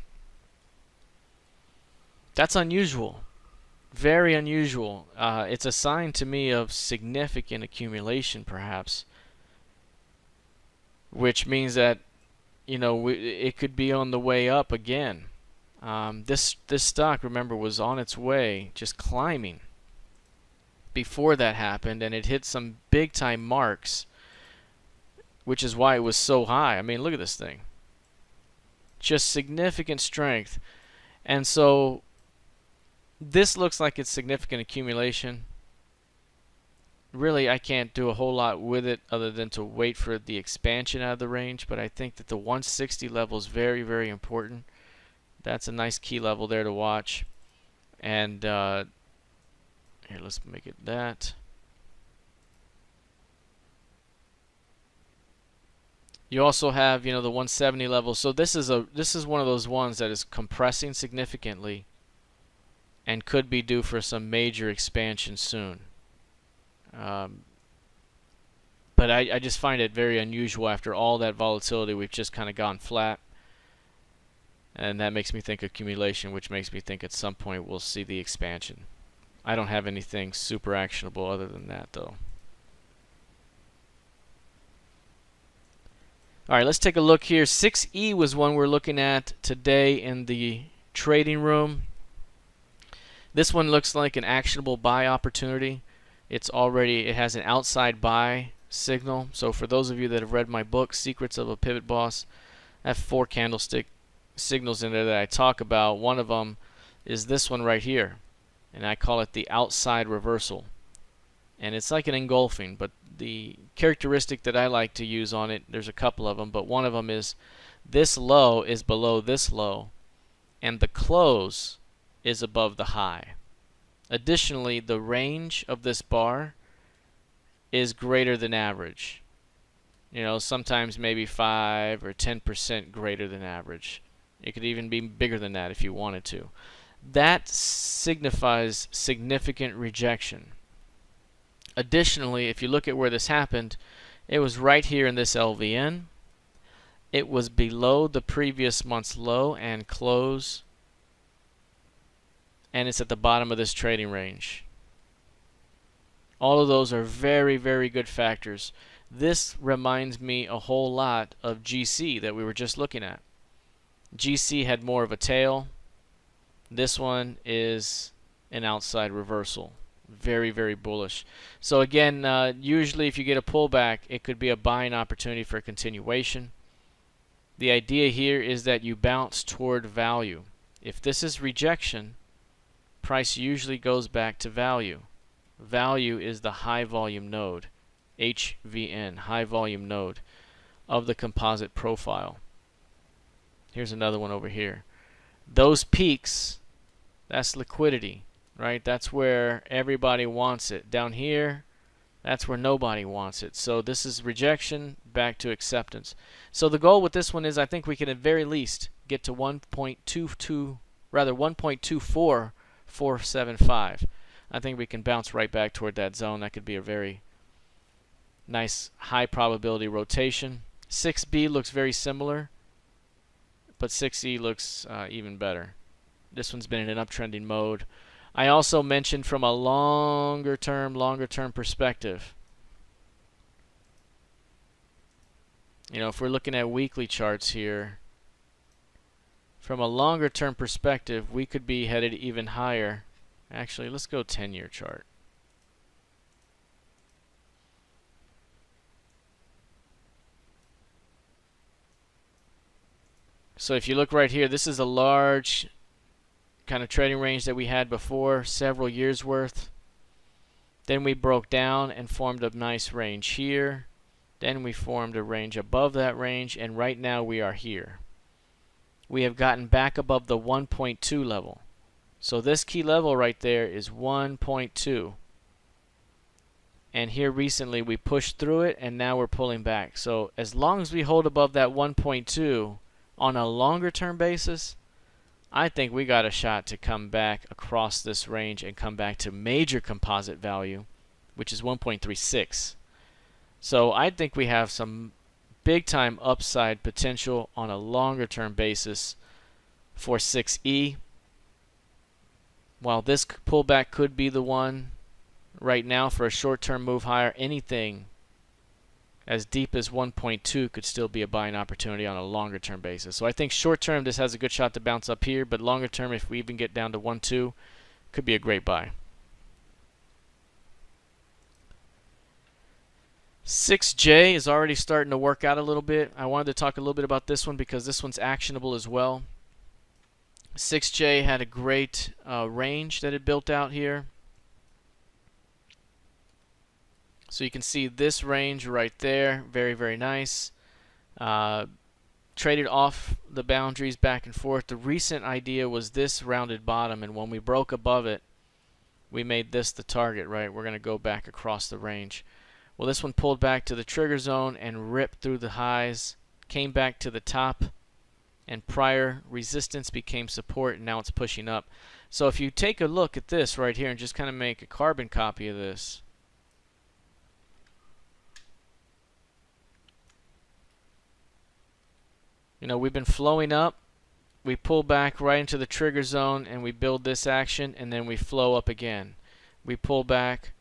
That's unusual. Very unusual. It's a sign to me of significant accumulation, perhaps, which means that it could be on the way up again. This stock, remember, was on its way, just climbing before that happened, and it hit some big time marks, which is why it was so high. I mean, look at this thing. Just significant strength. And so this looks like it's significant accumulation. Really, I can't do a whole lot with it other than to wait for the expansion out of the range, but I think that the 160 level is very, very important. That's a nice key level there to watch. And here, let's make it that. You also have, the 170 level. So this is one of those ones that is compressing significantly and could be due for some major expansion soon. But I just find it very unusual after all that volatility. We've just kind of gone flat. And that makes me think accumulation, which makes me think at some point we'll see the expansion. I don't have anything super actionable other than that, though. All right, let's take a look here. 6E was one we're looking at today in the trading room. This one looks like an actionable buy opportunity. It has an outside buy signal. So for those of you that have read my book, Secrets of a Pivot Boss, I have 4 candlestick signals in there that I talk about. One of them is this one right here, and I call it the outside reversal. And it's like an engulfing, but the characteristic that I like to use on it, there's a couple of them, but one of them is this low is below this low, and the close is above the high. Additionally, the range of this bar is greater than average. Sometimes maybe 5 or 10% greater than average. It could even be bigger than that if you wanted to. That signifies significant rejection. Additionally, if you look at where this happened, it was right here in this LVN. It was below the previous month's low and close, and it's at the bottom of this trading range. All of those are very, very good factors. This reminds me a whole lot of GC that we were just looking at. GC had more of a tail. This one is an outside reversal. Very, very bullish. So again, usually if you get a pullback, it could be a buying opportunity for a continuation. The idea here is that you bounce toward value. If this is rejection, price usually goes back to value. Value is the high volume node, HVN, high volume node of the composite profile. Here's another one over here. Those peaks, that's liquidity, right? That's where everybody wants it. Down here, that's where nobody wants it. So this is rejection back to acceptance. So the goal with this one is I think we can at very least get to 1.22475. I think we can bounce right back toward that zone. That could be a very nice high probability rotation. 6B looks very similar, but 6E looks even better. This one's been in an uptrending mode. I also mentioned from a longer term perspective. If we're looking at weekly charts here, from a longer term perspective, we could be headed even higher. Actually, let's go 10-year chart. So if you look right here, this is a large kind of trading range that we had before, several years worth. Then we broke down and formed a nice range here. Then we formed a range above that range, and right now we are here. We have gotten back above the 1.2 level. So this key level right there is 1.2. And here recently we pushed through it, and now we're pulling back. So as long as we hold above that 1.2 on a longer term basis, I think we got a shot to come back across this range and come back to major composite value, which is 1.36. So I think we have some big time upside potential on a longer term basis for 6E. While this pullback could be the one right now for a short term move higher, anything as deep as 1.2 could still be a buying opportunity on a longer term basis. So I think short term this has a good shot to bounce up here, but longer term, if we even get down to 1.2, could be a great buy. 6J is already starting to work out a little bit. I wanted to talk a little bit about this one because this one's actionable as well. 6J had a great range that it built out here. So you can see this range right there, very, very nice. Traded off the boundaries back and forth. The recent idea was this rounded bottom, and when we broke above it, we made this the target, right? We're going to go back across the range. Well, this one pulled back to the trigger zone and ripped through the highs, came back to the top, and prior resistance became support, and now it's pushing up. So if you take a look at this right here and just kind of make a carbon copy of this, you know, we've been flowing up, we pull back right into the trigger zone, and we build this action, and then we flow up again. We pull back.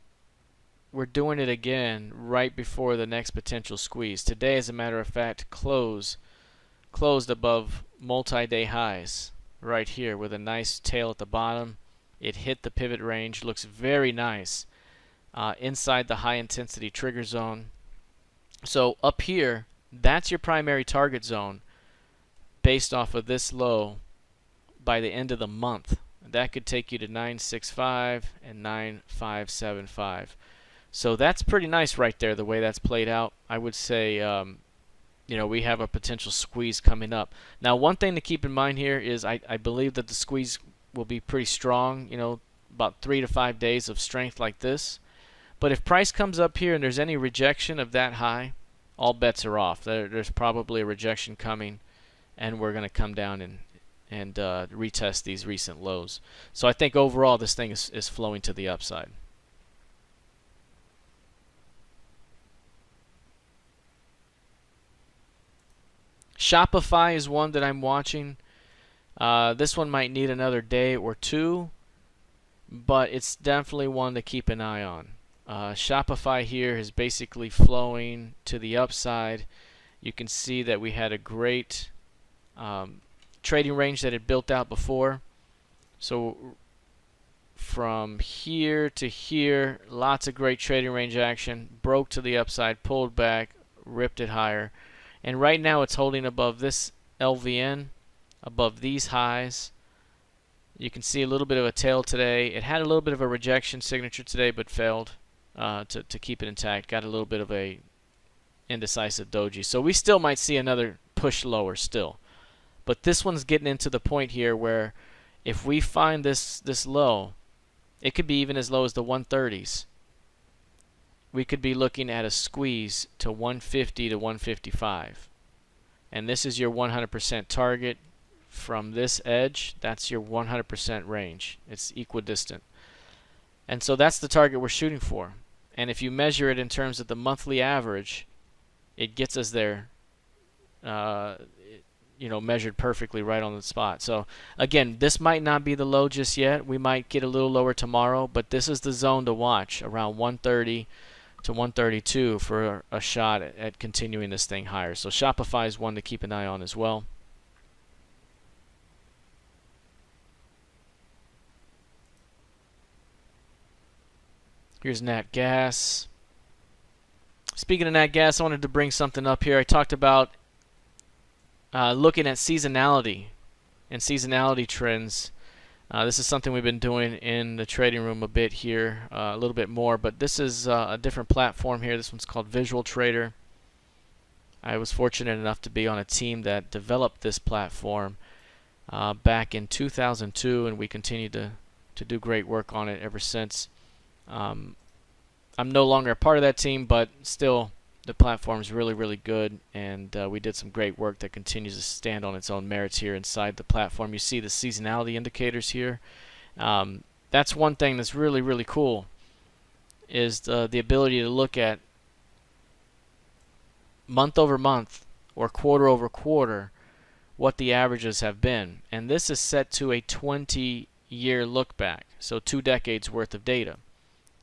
We're doing it again right before the next potential squeeze. Today, as a matter of fact, closed above multi-day highs right here with a nice tail at the bottom. It hit the pivot range. Looks very nice inside the high-intensity trigger zone. So up here, that's your primary target zone based off of this low by the end of the month. That could take you to 965 and 9575. So that's pretty nice right there, the way that's played out. I would say, you know, we have a potential squeeze coming up. Now, one thing to keep in mind here is I believe that the squeeze will be pretty strong, you know, about 3 to 5 days of strength like this. But if price comes up here and there's any rejection of that high, all bets are off. There's probably a rejection coming, and we're going to come down and retest these recent lows. So I think overall this thing is flowing to the upside. Shopify is one that I'm watching. This one might need another day or two, but it's definitely one to keep an eye on. Shopify here is basically flowing to the upside. You can see that we had a great trading range that it built out before. So from here to here, lots of great trading range action. Broke to the upside, pulled back, ripped it higher. And right now it's holding above this LVN, above these highs. You can see a little bit of a tail today. It had a little bit of a rejection signature today, but failed to keep it intact. Got a little bit of a indecisive doji. So we still might see another push lower still. But this one's getting into the point here where if we find this low, it could be even as low as the 130s. We could be looking at a squeeze to 150 to 155. And this is your 100% target. From this edge, that's your 100% range. It's equidistant. And so that's the target we're shooting for. And if you measure it in terms of the monthly average, it gets us there, you know, measured perfectly right on the spot. So again, this might not be the low just yet. We might get a little lower tomorrow, but this is the zone to watch, around 130 to 132 for a shot at continuing this thing higher. So Shopify is one to keep an eye on as well. Here's Nat Gas. Speaking of Nat Gas, I wanted to bring something up here. I talked about looking at seasonality and seasonality trends. This is something we've been doing in the trading room a bit here, a little bit more, but this is a different platform here. This one's called Visual Trader. I was fortunate enough to be on a team that developed this platform back in 2002, and we continue to do great work on it ever since. I'm no longer a part of that team, but still the platform is really, really good, and we did some great work that continues to stand on its own merits here inside the platform. You see the seasonality indicators here. That's one thing that's really, really cool, is the ability to look at month over month or quarter over quarter what the averages have been. And this is set to a 20-year look back, so 2 decades worth of data.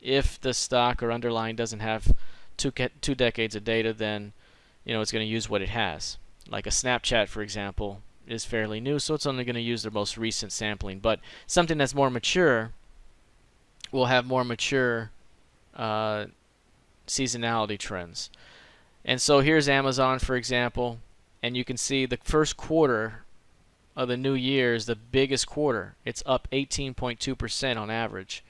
If the stock or underlying doesn't have two decades of data, then it's going to use what it has. Like a Snapchat, for example, is fairly new, so it's only going to use their most recent sampling. But something that's more mature will have more mature seasonality trends. And so here's Amazon, for example, and you can see the first quarter of the new year is the biggest quarter. It's up 18.2% on average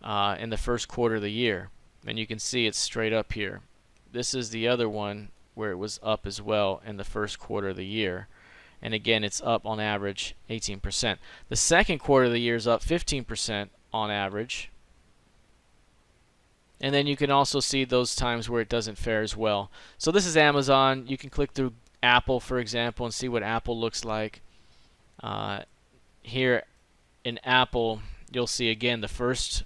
in the first quarter of the year. And you can see it's straight up here. This is the other one where it was up as well in the first quarter of the year. And again, it's up on average 18%. The second quarter of the year is up 15% on average. And then you can also see those times where it doesn't fare as well. So this is Amazon. You can click through Apple, for example, and see what Apple looks like. Here in Apple, you'll see again the first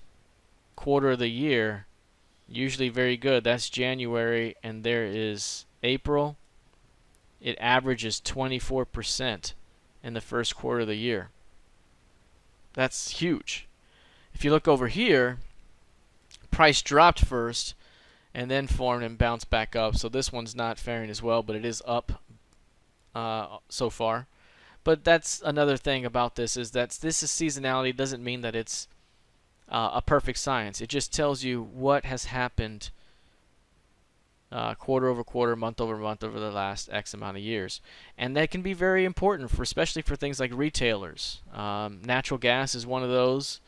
quarter of the year, usually very good. That's January, and there is April. It averages 24% in the first quarter of the year. That's huge. If you look over here, price dropped first and then formed and bounced back up. So this one's not faring as well, but it is up so far. But that's another thing about this, is that this is seasonality. It doesn't mean that it's a perfect science. It just tells you what has happened quarter over quarter, month over month over the last X amount of years. And that can be very important, for especially for things like retailers. Natural gas is one of those.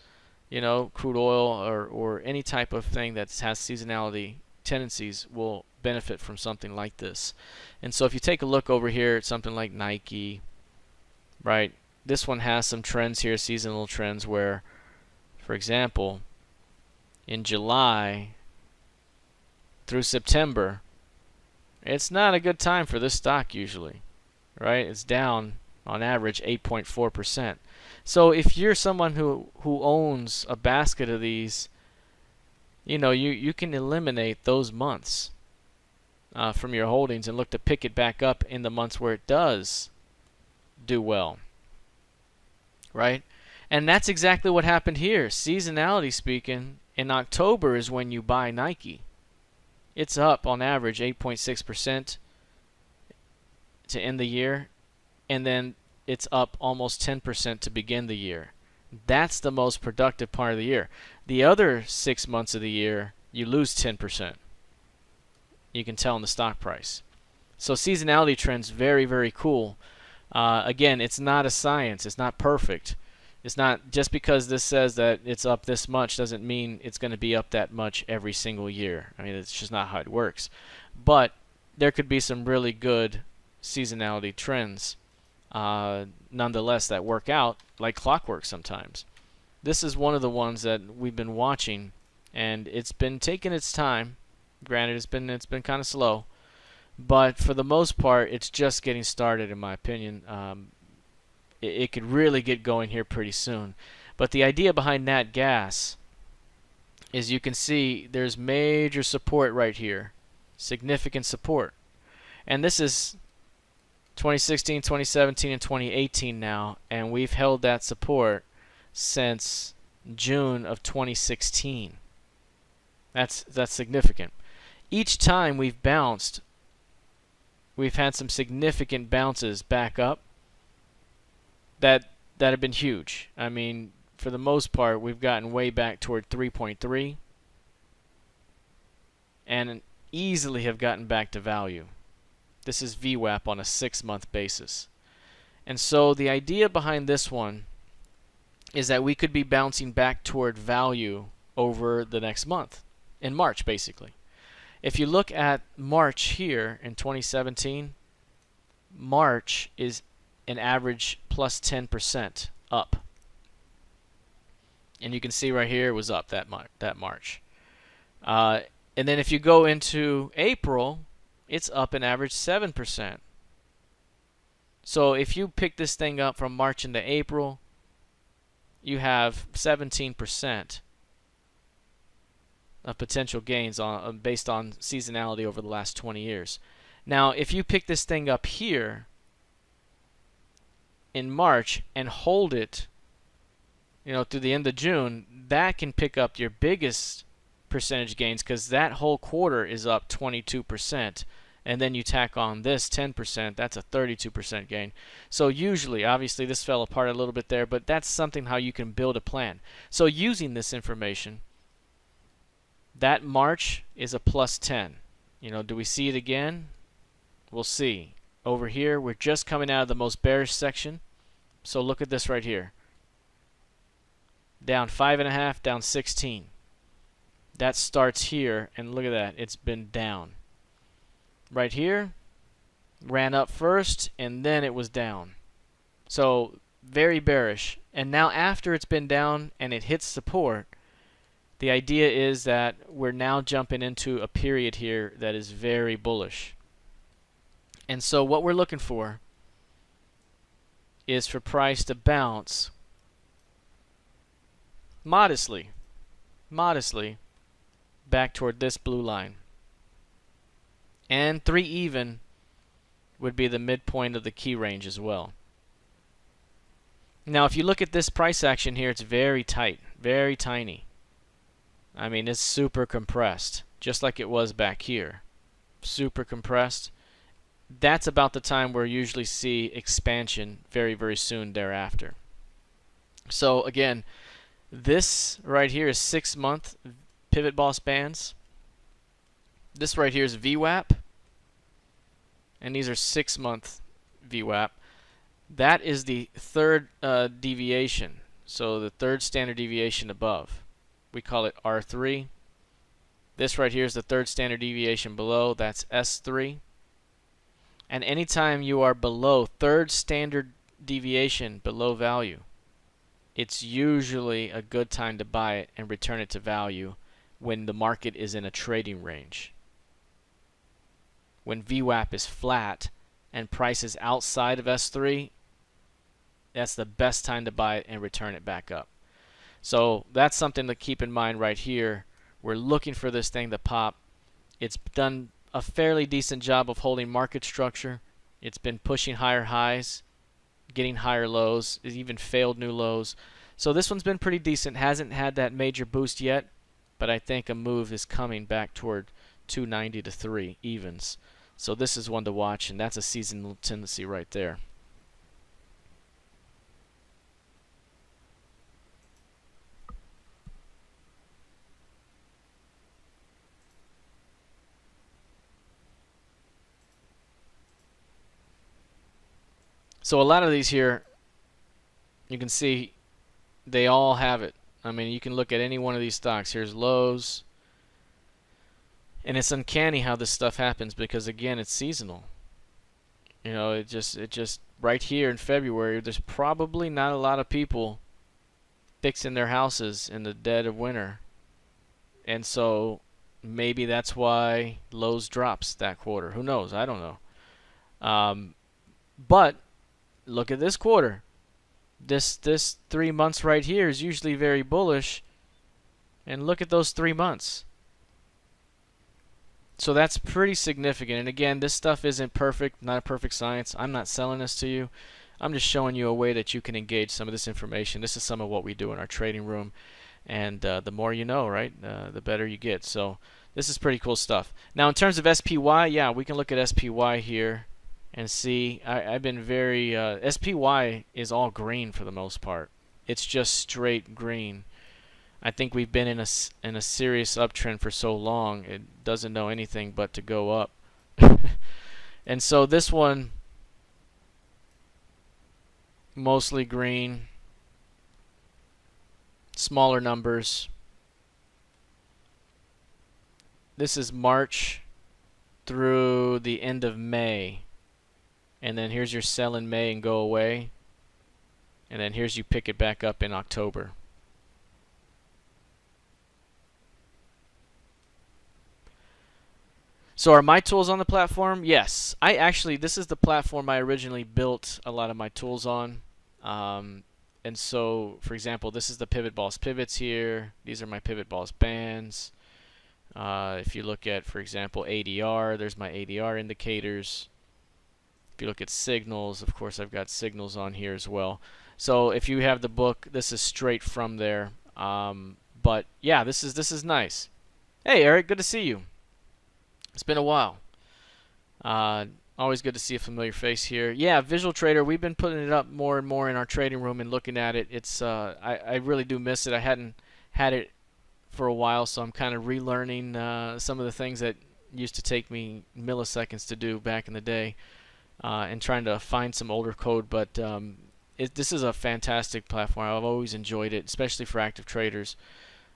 You know, crude oil or any type of thing that has seasonality tendencies will benefit from something like this. And so if you take a look over here at something like Nike, right, this one has some trends here, seasonal trends, where, for example, in July through September, it's not a good time for this stock usually, right? It's down on average 8.4%. So if you're someone who owns a basket of these, you know, you can eliminate those months from your holdings and look to pick it back up in the months where it does do well, right? And that's exactly what happened here. Seasonality speaking, in October is when you buy Nike. It's up on average 8.6% to end the year, and then it's up almost 10% to begin the year. That's the most productive part of the year. The other 6 months of the year, you lose 10%. You can tell in the stock price. So seasonality trends, very, very cool. Again, it's not a science. It's not perfect. It's not just because this says that it's up this much doesn't mean it's going to be up that much every single year. I mean, it's just not how it works. But there could be some really good seasonality trends nonetheless that work out like clockwork sometimes. This is one of the ones that we've been watching, and it's been taking its time. Granted, it's been kind of slow, but for the most part, it's just getting started, in my opinion. It could really get going here pretty soon. But the idea behind nat gas is you can see there's major support right here, significant support, and this is 2016, 2017, and 2018 now, and we've held that support since June of 2016. That's significant. Each time we've bounced, we've had some significant bounces back up that have been huge. I mean, for the most part, we've gotten way back toward 3.3 and easily have gotten back to value. This is VWAP on a 6-month basis. And so the idea behind this one is that we could be bouncing back toward value over the next month, in March basically. If you look at March here in 2017, March is an average plus 10% up. And you can see right here it was up that March. And then if you go into April, it's up an average 7%. So if you pick this thing up from March into April, you have 17% of potential gains based on seasonality over the last 20 years. Now, if you pick this thing up here in March and hold it, you know, through the end of June, that can pick up your biggest percentage gains because that whole quarter is up 22%. And then you tack on this 10%, that's a 32% gain. So usually, obviously this fell apart a little bit there, but that's something how you can build a plan. So using this information, That March is a plus 10. You know, do we see it again? We'll see. Over here, we're just coming out of the most bearish section. So look at this right here. Down 5.5, down 16. That starts here, and look at that. It's been down. Right here, ran up first, and then it was down. So very bearish. And now after it's been down and it hits support, the idea is that we're now jumping into a period here that is very bullish. And so what we're looking for is for price to bounce modestly back toward this blue line. And 3 even would be the midpoint of the key range as well. Now if you look at this price action here, it's very tight, very tiny. I mean, it's super compressed, just like it was back here. Super compressed. That's about the time we'll usually see expansion very, very soon thereafter. So again, this right here is 6-month PivotBoss bands. This right here is VWAP. And these are 6-month VWAP. That is the third deviation. So the third standard deviation above. We call it R3. This right here is the third standard deviation below. That's S3. And anytime you are below third standard deviation below value, it's usually a good time to buy it and return it to value when the market is in a trading range. When VWAP is flat and price is outside of S3, that's the best time to buy it and return it back up. So that's something to keep in mind right here. We're looking for this thing to pop. It's done a fairly decent job of holding market structure. It's been pushing higher highs, getting higher lows. It even failed new lows. So this one's been pretty decent. Hasn't had that major boost yet, but I think a move is coming back toward 290 to 3 evens. So this is one to watch, and that's a seasonal tendency right there. So a lot of these here, you can see they all have it. I mean, you can look at any one of these stocks. Here's lows. And it's uncanny how this stuff happens because, again, it's seasonal. You know, it just right here in February, there's probably not a lot of people fixing their houses in the dead of winter. And so maybe that's why Lowe's drops that quarter. Who knows? I don't know. But look at this quarter. This 3 months right here is usually very bullish. And look at those 3 months. So that's pretty significant. And again, this stuff isn't perfect, not a perfect science. I'm not selling this to you. I'm just showing you a way that you can engage some of this information. This is some of what we do in our trading room. And the more you know, right, the better you get. So this is pretty cool stuff. Now in terms of SPY, yeah, we can look at SPY here and see. I've been very, SPY is all green for the most part. It's just straight green. I think we've been in a serious uptrend for so long, it doesn't know anything but to go up. And so this one, mostly green, smaller numbers. This is March through the end of May. And then here's your sell in May and go away. And then here's you pick it back up in October. So are my tools on the platform? Yes. This is the platform I originally built a lot of my tools on. And so, for example, this is the PivotBoss pivots here. These are my PivotBoss bands. If you look at, for example, ADR, there's my ADR indicators. If you look at signals, of course, I've got signals on here as well. So if you have the book, this is straight from there. But yeah, this is nice. Hey, Eric, good to see you. It's been a while. Always good to see a familiar face here. Yeah, Visual Trader, we've been putting it up more and more in our trading room and looking at it. It's I really do miss it. I hadn't had it for a while, so I'm kind of relearning some of the things that used to take me milliseconds to do back in the day, and trying to find some older code. But this is a fantastic platform. I've always enjoyed it, especially for active traders.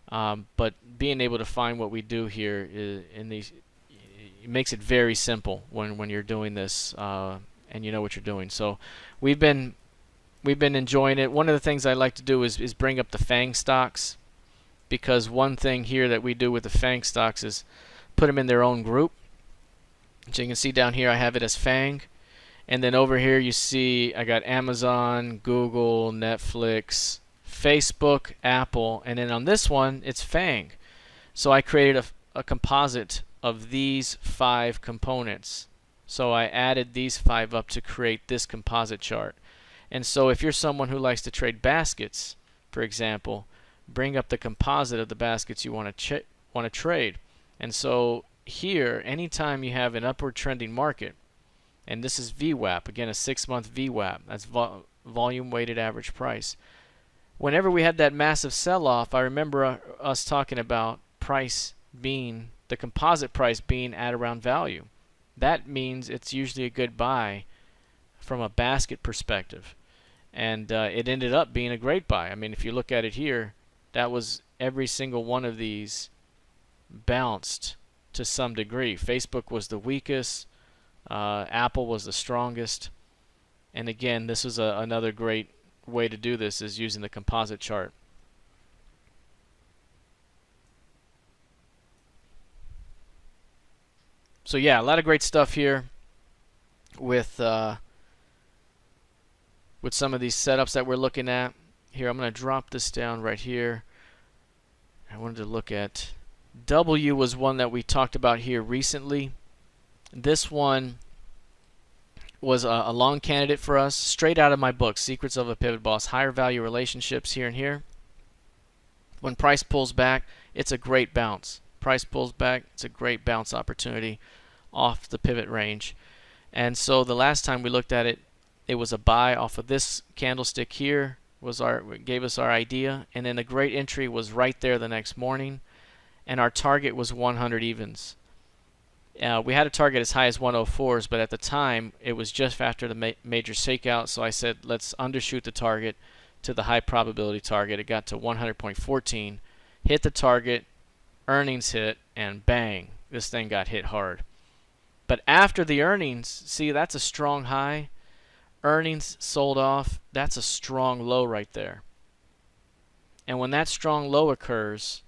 But being able to find what we do here in these, it makes it very simple when you're doing this, and you know what you're doing. So we've been enjoying it. One of the things I like to do is bring up the FANG stocks, because one thing here that we do with the FANG stocks is put them in their own group. So you can see down here I have it as FANG, and then over here you see I got Amazon, Google, Netflix, Facebook, Apple, and then on this one it's FANG. So I created a composite of these 5 components. So I added these 5 up to create this composite chart. And so if you're someone who likes to trade baskets, for example, bring up the composite of the baskets you want to trade. And so here, anytime you have an upward trending market, and this is VWAP, again a 6-month VWAP, that's volume weighted average price. Whenever we had that massive sell-off, I remember us talking about price being, the composite price being at around value. That means it's usually a good buy from a basket perspective. And it ended up being a great buy. I mean, if you look at it here, that was every single one of these bounced to some degree. Facebook was the weakest. Apple was the strongest. And again, this is another great way to do this, is using the composite chart. So yeah, a lot of great stuff here with some of these setups that we're looking at. Here, I'm going to drop this down right here. I wanted to look at W was one that we talked about here recently. This one was a long candidate for us, straight out of my book, Secrets of a Pivot Boss, higher value relationships here and here. When price pulls back, it's a great bounce. Price pulls back, it's a great bounce opportunity off the pivot range. And so the last time we looked at it, it was a buy off of this candlestick here, gave us our idea, and then the great entry was right there the next morning, and our target was 100 evens. We had a target as high as 104s, but at the time it was just after the major shakeout, so I said let's undershoot the target to the high probability target. It got to 100.14, hit the target, earnings hit, and bang, this thing got hit hard. But after the earnings, see, that's a strong high. Earnings sold off, that's a strong low right there. And when that strong low occurs,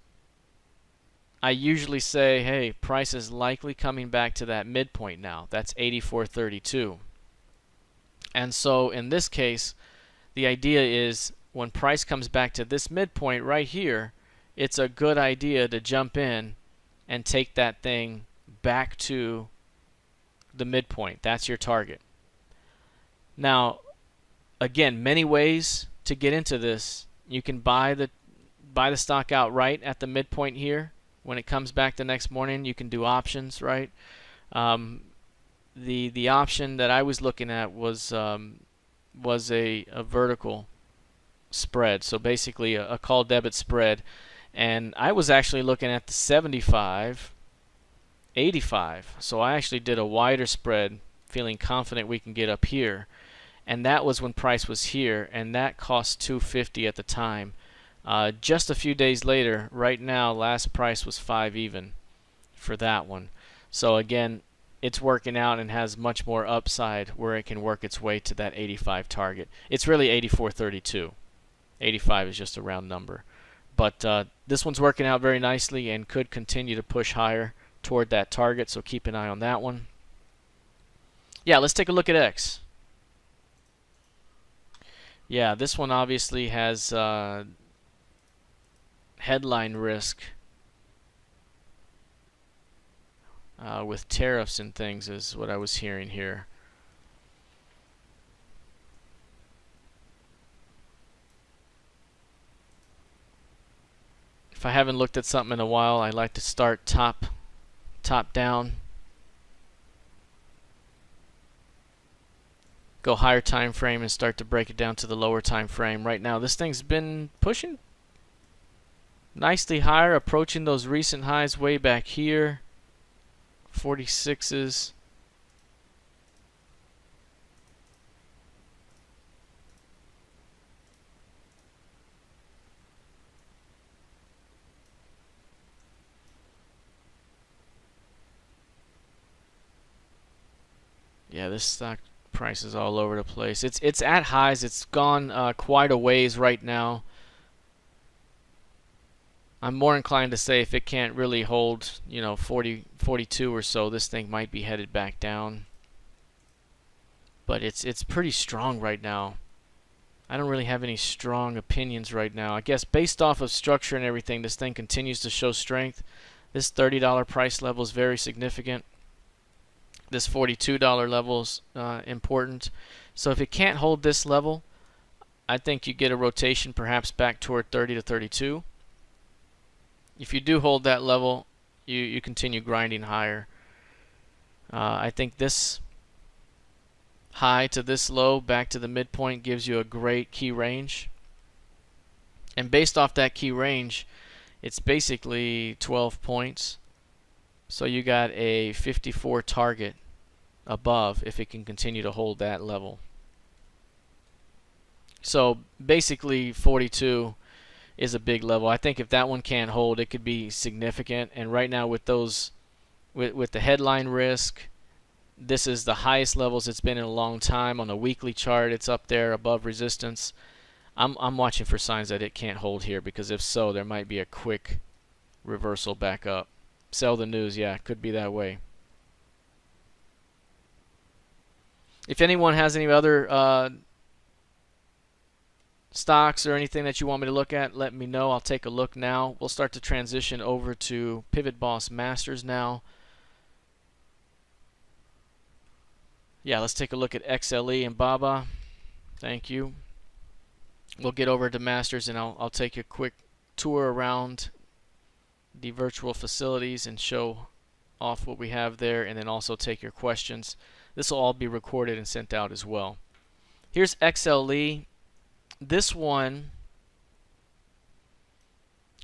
I usually say, hey, price is likely coming back to that midpoint now. That's 84.32. And so in this case, the idea is when price comes back to this midpoint right here, it's a good idea to jump in and take that thing back to the midpoint. That's your target. Now, again, many ways to get into this. You can buy the stock outright at the midpoint here. When it comes back the next morning, you can do options, right? The option that I was looking at was a vertical spread, so basically a call debit spread, and I was actually looking at the 75, 85. So I actually did a wider spread, feeling confident we can get up here. And that was when price was here, and that cost $250 at the time. Just a few days later, right now, last price was 5 even for that one. So again, it's working out and has much more upside where it can work its way to that 85 target. It's really 84.32. 85 is just a round number. But this one's working out very nicely and could continue to push higher toward that target, so keep an eye on that one. Yeah, let's take a look at X. Yeah, this one obviously has headline risk with tariffs and things, is what I was hearing here. If I haven't looked at something in a while, I like to start top down, go higher time frame, and start to break it down to the lower time frame. Right now, this thing's been pushing nicely higher, approaching those recent highs way back here. 46s. Yeah, this stock price is all over the place. It's at highs. It's gone quite a ways right now. I'm more inclined to say if it can't really hold, 40, 42 or so, this thing might be headed back down. But it's pretty strong right now. I don't really have any strong opinions right now. I guess based off of structure and everything, this thing continues to show strength. This $30 price level is very significant. This $42 level is important. So if it can't hold this level, I think you get a rotation perhaps back toward 30 to 32. If you do hold that level, you continue grinding higher. I think this high to this low back to the midpoint gives you a great key range. And based off that key range, it's basically 12 points. So you got a 54 target above if it can continue to hold that level. So basically 42 is a big level. I think if that one can't hold, it could be significant. And right now with those, with the headline risk, this is the highest levels it's been in a long time. On a weekly chart, it's up there above resistance. I'm watching for signs that it can't hold here, because if so, there might be a quick reversal back up. Sell the news, yeah, could be that way. If anyone has any other stocks or anything that you want me to look at, let me know. I'll take a look now. We'll start to transition over to PivotBoss Masters now. Yeah, let's take a look at XLE and Baba. Thank you. We'll get over to Masters, and I'll take a quick tour around the virtual facilities and show off what we have there, and then also take your questions. This will all be recorded and sent out as well. Here's XLE. This one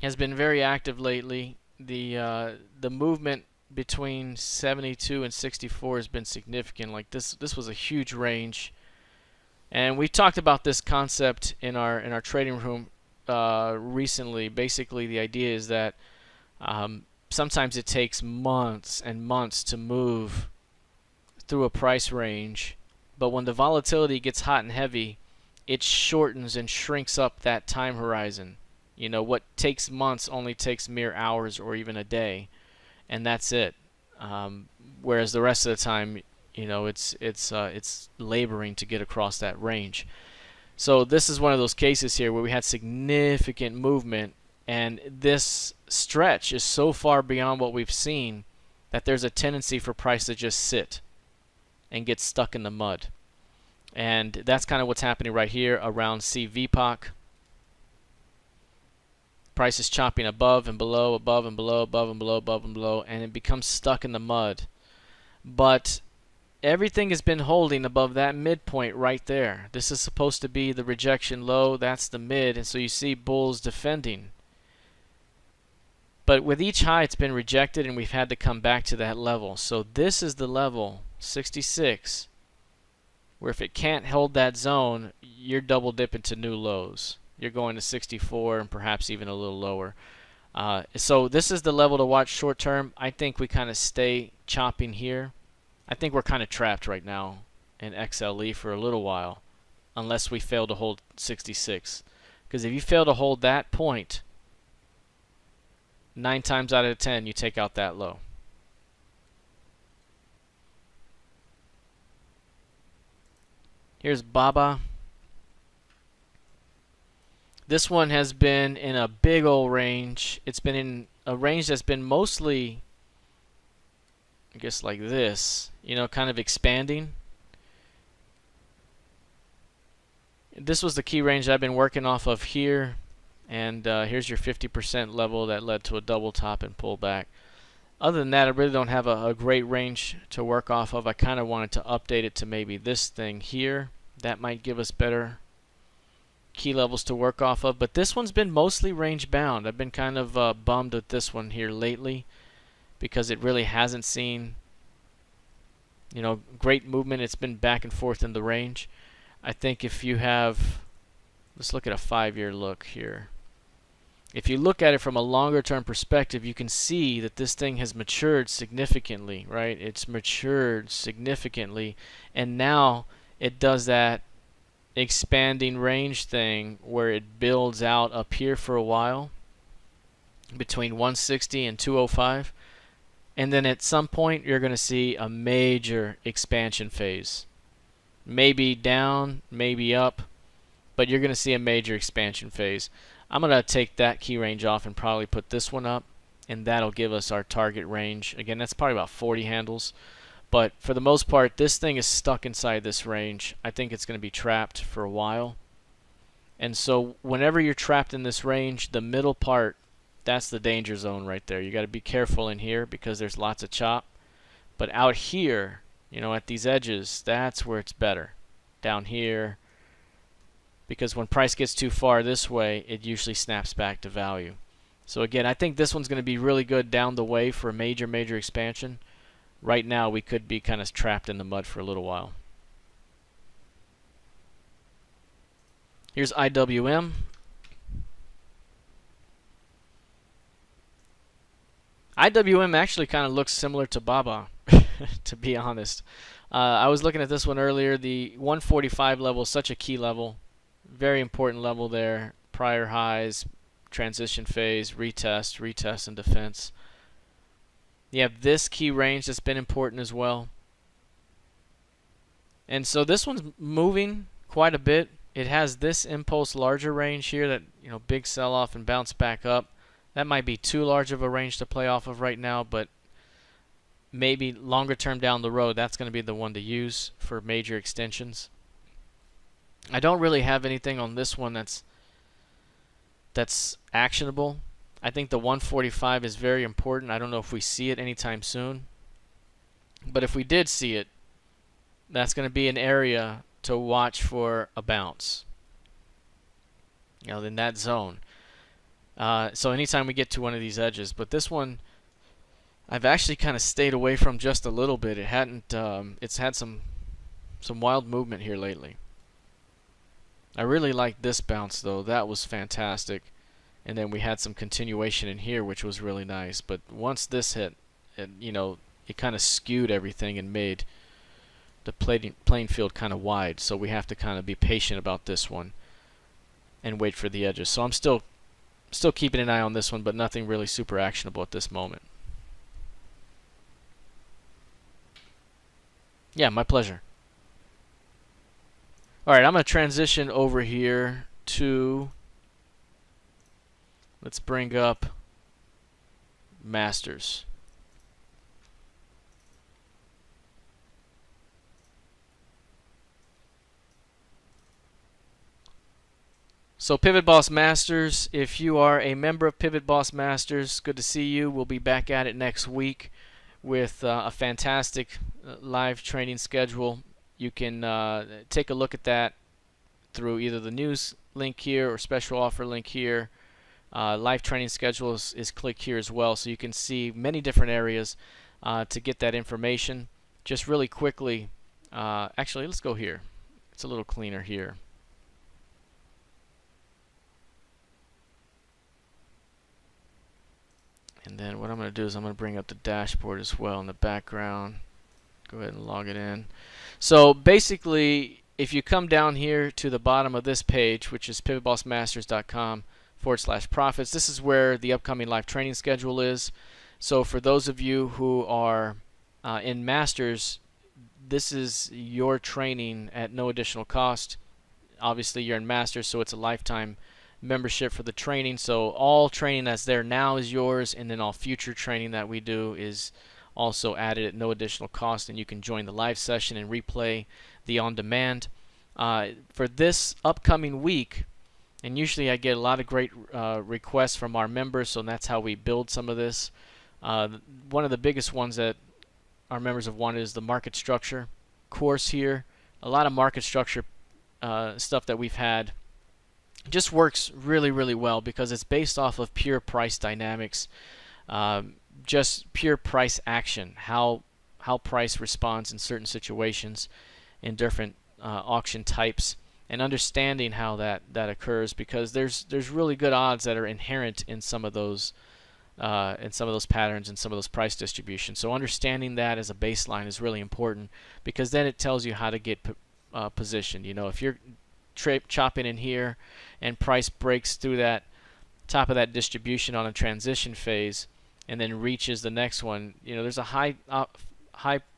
has been very active lately. The movement between 72 and 64 has been significant. Like this was a huge range, and we talked about this concept in our trading room recently. Basically, the idea is that sometimes it takes months and months to move through a price range, but when the volatility gets hot and heavy, it shortens and shrinks up that time horizon. What takes months only takes mere hours or even a day, and that's it. Whereas the rest of the time, it's laboring to get across that range. So this is one of those cases here where we had significant movement, and this stretch is so far beyond what we've seen that there's a tendency for price to just sit and get stuck in the mud. And that's kind of what's happening right here around CVPOC. Price is chopping above and below, above and below, above and below, above and below, and it becomes stuck in the mud. But everything has been holding above that midpoint right there. This is supposed to be the rejection low. That's the mid, and so you see bulls defending. But with each high, it's been rejected, and we've had to come back to that level. So this is the level, 66, where if it can't hold that zone, you're double dipping to new lows. You're going to 64 and perhaps even a little lower. So this is the level to watch short term. I think we kind of stay chopping here. I think we're kind of trapped right now in XLE for a little while, unless we fail to hold 66. Because if you fail to hold that point, 9 times out of 10, you take out that low. Here's Baba. This one has been in a big old range. It's been in a range that's been mostly, I guess, like this, kind of expanding. This was the key range I've been working off of here. And here's your 50% level that led to a double top and pull back. Other than that, I really don't have a great range to work off of. I kind of wanted to update it to maybe this thing here. That might give us better key levels to work off of, but this one's been mostly range bound. I've been kind of bummed with this one here lately because it really hasn't seen, you know, great movement. It's been back and forth in the range. I think if you have, let's look at a 5-year look here. If you look at it from a longer term perspective, you can see that this thing has matured significantly, right? It's matured significantly, and now it does that expanding range thing where it builds out up here for a while between 160 and 205, and then at some point you're going to see a major expansion phase. Maybe down, maybe up, but you're going to see a major expansion phase. I'm going to take that key range off and probably put this one up, and that'll give us our target range. Again, that's probably about 40 handles, but for the most part, this thing is stuck inside this range. I think it's going to be trapped for a while. And so whenever you're trapped in this range, the middle part, that's the danger zone right there. You got to be careful in here because there's lots of chop. But out here, you know, at these edges, that's where it's better. Down here, because when price gets too far this way, it usually snaps back to value. So again, I think this one's going to be really good down the way for a major expansion. Right now, we could be kind of trapped in the mud for a little while. Here's IWM. IWM actually kind of looks similar to BABA, to be honest. I was looking at this one earlier. The 145 level is such a key level. Very important level there. Prior highs, transition phase, retest, and defense. You have this key range that's been important as well. And so this one's moving quite a bit. It has this impulse larger range here that, you know, big sell off and bounce back up. That might be too large of a range to play off of right now, but maybe longer term down the road, that's going to be the one to use for major extensions. I don't really have anything on this one that's actionable. I think the 145 is very important. I don't know if we see it anytime soon. But if we did see it, that's going to be an area to watch for a bounce. You know, in that zone. So anytime we get to one of these edges. But this one, I've actually kind of stayed away from just a little bit. It hadn't. It's had some wild movement here lately. I really liked this bounce though. That was fantastic. And then we had some continuation in here, which was really nice. But once this hit, you know, it kind of skewed everything and made the playing field kind of wide. So we have to kind of be patient about this one and wait for the edges. So I'm still keeping an eye on this one, but nothing really super actionable at this moment. Yeah, my pleasure. All right, I'm going to transition over here to, let's bring up Masters. So PivotBoss Masters, if you are a member of PivotBoss Masters, good to see you. We'll be back at it next week with a fantastic live training schedule. You can take a look at that through either the news link here or special offer link here. Live training schedule is clicked here as well, so you can see many different areas to get that information. Just really quickly, actually, let's go here. It's a little cleaner here. And then what I'm going to do is I'm going to bring up the dashboard as well in the background. Go ahead and log it in. So basically, if you come down here to the bottom of this page, which is pivotbossmasters.com/profits, this is where the upcoming live training schedule is. So for those of you who are in Masters, this is your training at no additional cost. Obviously, you're in Masters, so it's a lifetime membership for the training. So all training that's there now is yours, and then all future training that we do is also added at no additional cost, and you can join the live session and replay the on-demand. For this upcoming week, and usually I get a lot of great requests from our members, so that's how we build some of this. One of the biggest ones that our members have wanted is the market structure course here. A lot of market structure stuff that we've had just works really, really well because it's based off of pure price dynamics, just pure price action, how price responds in certain situations in different auction types, and understanding how that occurs, because there's really good odds that are inherent in some of those patterns and some of those price distributions. So understanding that as a baseline is really important, because then it tells you how to get positioned. You know, if you're chopping in here and price breaks through that top of that distribution on a transition phase and then reaches the next one, you know, there's a high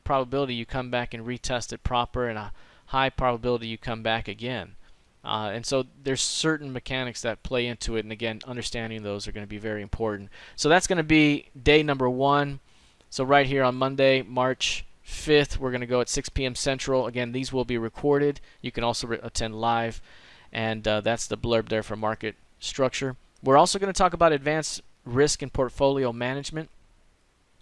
probability you come back and retest it proper, and a high probability you come back again. And so there's certain mechanics that play into it, and again, understanding those are going to be very important. So that's going to be day number 1. So right here on Monday, March 5th, we're going to go at 6 p.m. Central. Again, these will be recorded. You can also attend live, and that's the blurb there for market structure. We're also going to talk about advanced risk and portfolio management.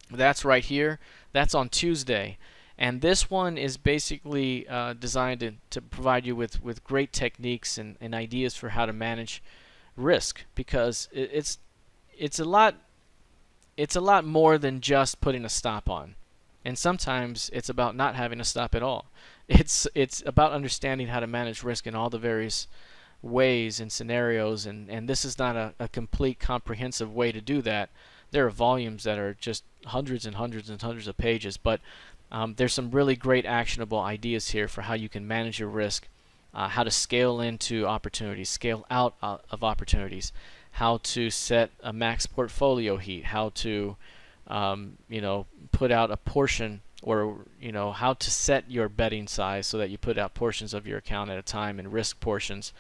That's right here. That's on Tuesday. And this one is basically designed to provide you with great techniques and ideas for how to manage risk, because it's a lot more than just putting a stop on. And sometimes it's about not having a stop at all. It's about understanding how to manage risk in all the various ways and scenarios, and this is not a complete comprehensive way to do that. There are volumes that are just hundreds and hundreds and hundreds of pages, but there's some really great actionable ideas here for how you can manage your risk, how to scale into opportunities, scale out of opportunities, how to set a max portfolio heat, how to put out a portion, or how to set your betting size so that you put out portions of your account at a time and risk portions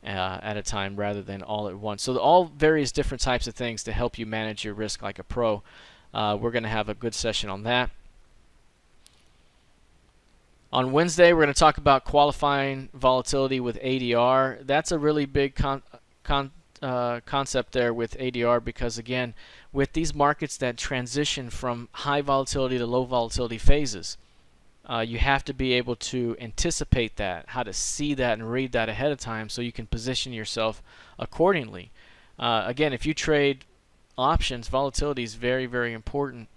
at a time rather than all at once. So all various different types of things to help you manage your risk like a pro. We're going to have a good session on that. On Wednesday, we're going to talk about qualifying volatility with ADR. That's a really big concept there with ADR, because again, with these markets that transition from high volatility to low volatility phases, you have to be able to anticipate that, how to see that and read that ahead of time so you can position yourself accordingly. Again, if you trade options, volatility is very, very important.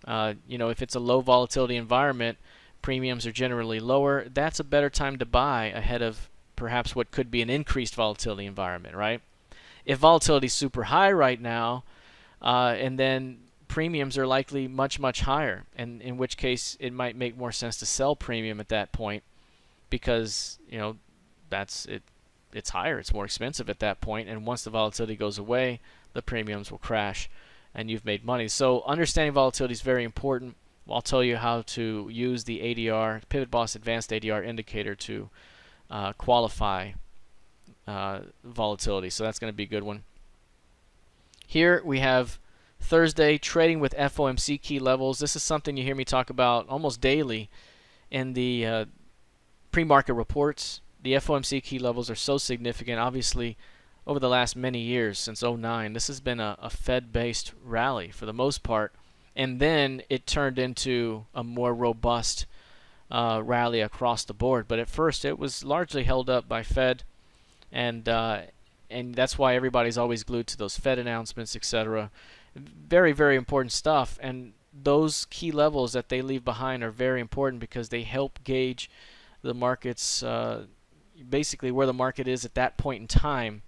If it's a low volatility environment, premiums are generally lower. That's a better time to buy ahead of perhaps what could be an increased volatility environment, right? If volatility is super high right now, and then premiums are likely much, much higher, and in which case it might make more sense to sell premium at that point, because that's it. It's higher, it's more expensive at that point, and once the volatility goes away, the premiums will crash and you've made money. So understanding volatility is very important. I'll tell you how to use the ADR, PivotBoss Advanced ADR Indicator, to qualify volatility. So that's going to be a good one. Here we have Thursday, trading with FOMC key levels. This is something you hear me talk about almost daily in the pre-market reports. The FOMC key levels are so significant. Obviously, over the last many years, since '09, this has been a Fed-based rally for the most part. And then it turned into a more robust rally across the board. But at first, it was largely held up by Fed, and that's why everybody's always glued to those Fed announcements, etc. Very, very important stuff. And those key levels that they leave behind are very important, because they help gauge the market's basically where the market is at that point in time.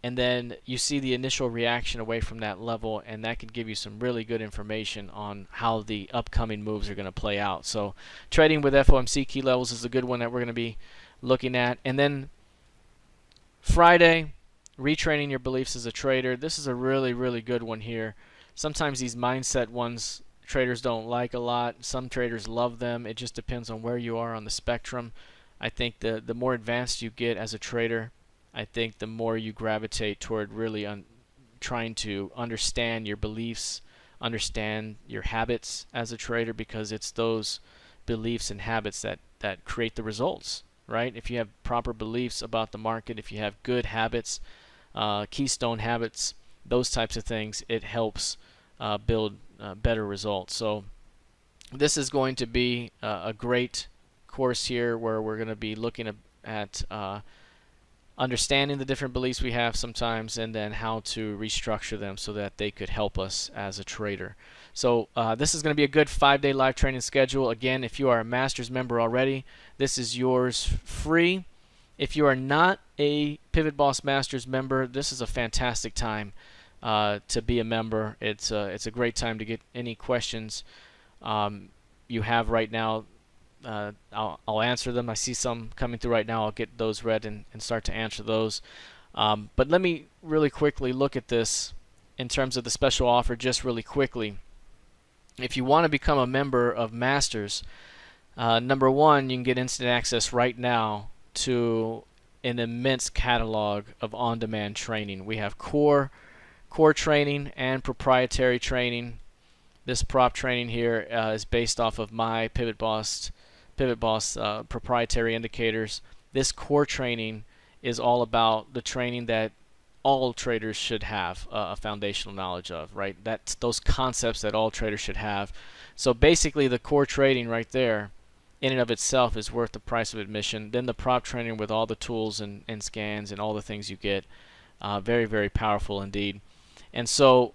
And then you see the initial reaction away from that level, and that can give you some really good information on how the upcoming moves are going to play out. So trading with FOMC key levels is a good one that we're going to be looking at. And then Friday, retraining your beliefs as a trader. This is a really, really good one here. Sometimes these mindset ones traders don't like a lot. Some traders love them. It just depends on where you are on the spectrum. I think the more advanced you get as a trader, I think the more you gravitate toward really trying to understand your beliefs, understand your habits as a trader, because it's those beliefs and habits that create the results, right? If you have proper beliefs about the market, if you have good habits, keystone habits, those types of things, it helps build better results. So this is going to be a great course here, where we're going to be looking at understanding the different beliefs we have sometimes, and then how to restructure them so that they could help us as a trader. So this is going to be a good 5-day live training schedule. Again, if you are a Masters member already, this is yours free. If you are not a PivotBoss Masters member, this is a fantastic time to be a member. It's a great time to get any questions you have right now. I'll answer them. I see some coming through right now. I'll get those read and start to answer those. But let me really quickly look at this in terms of the special offer just really quickly. If you want to become a member of Masters, number one, you can get instant access right now to an immense catalog of on-demand training. We have core training and proprietary training. This prop training here is based off of my PivotBoss proprietary indicators. This core training is all about the training that all traders should have a foundational knowledge of, right? That's those concepts that all traders should have. So basically the core trading right there in and of itself is worth the price of admission. Then the prop training with all the tools and scans and all the things you get, very, very powerful indeed. And so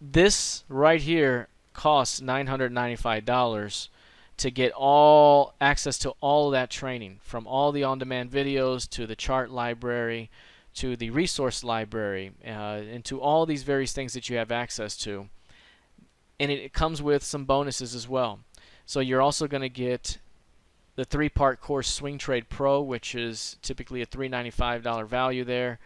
this right here costs $995 to get all access to all of that training, from all the on-demand videos to the chart library to the resource library, and to all these various things that you have access to. And it comes with some bonuses as well. So you're also going to get the 3-part course Swing Trade Pro, which is typically a $395 value there.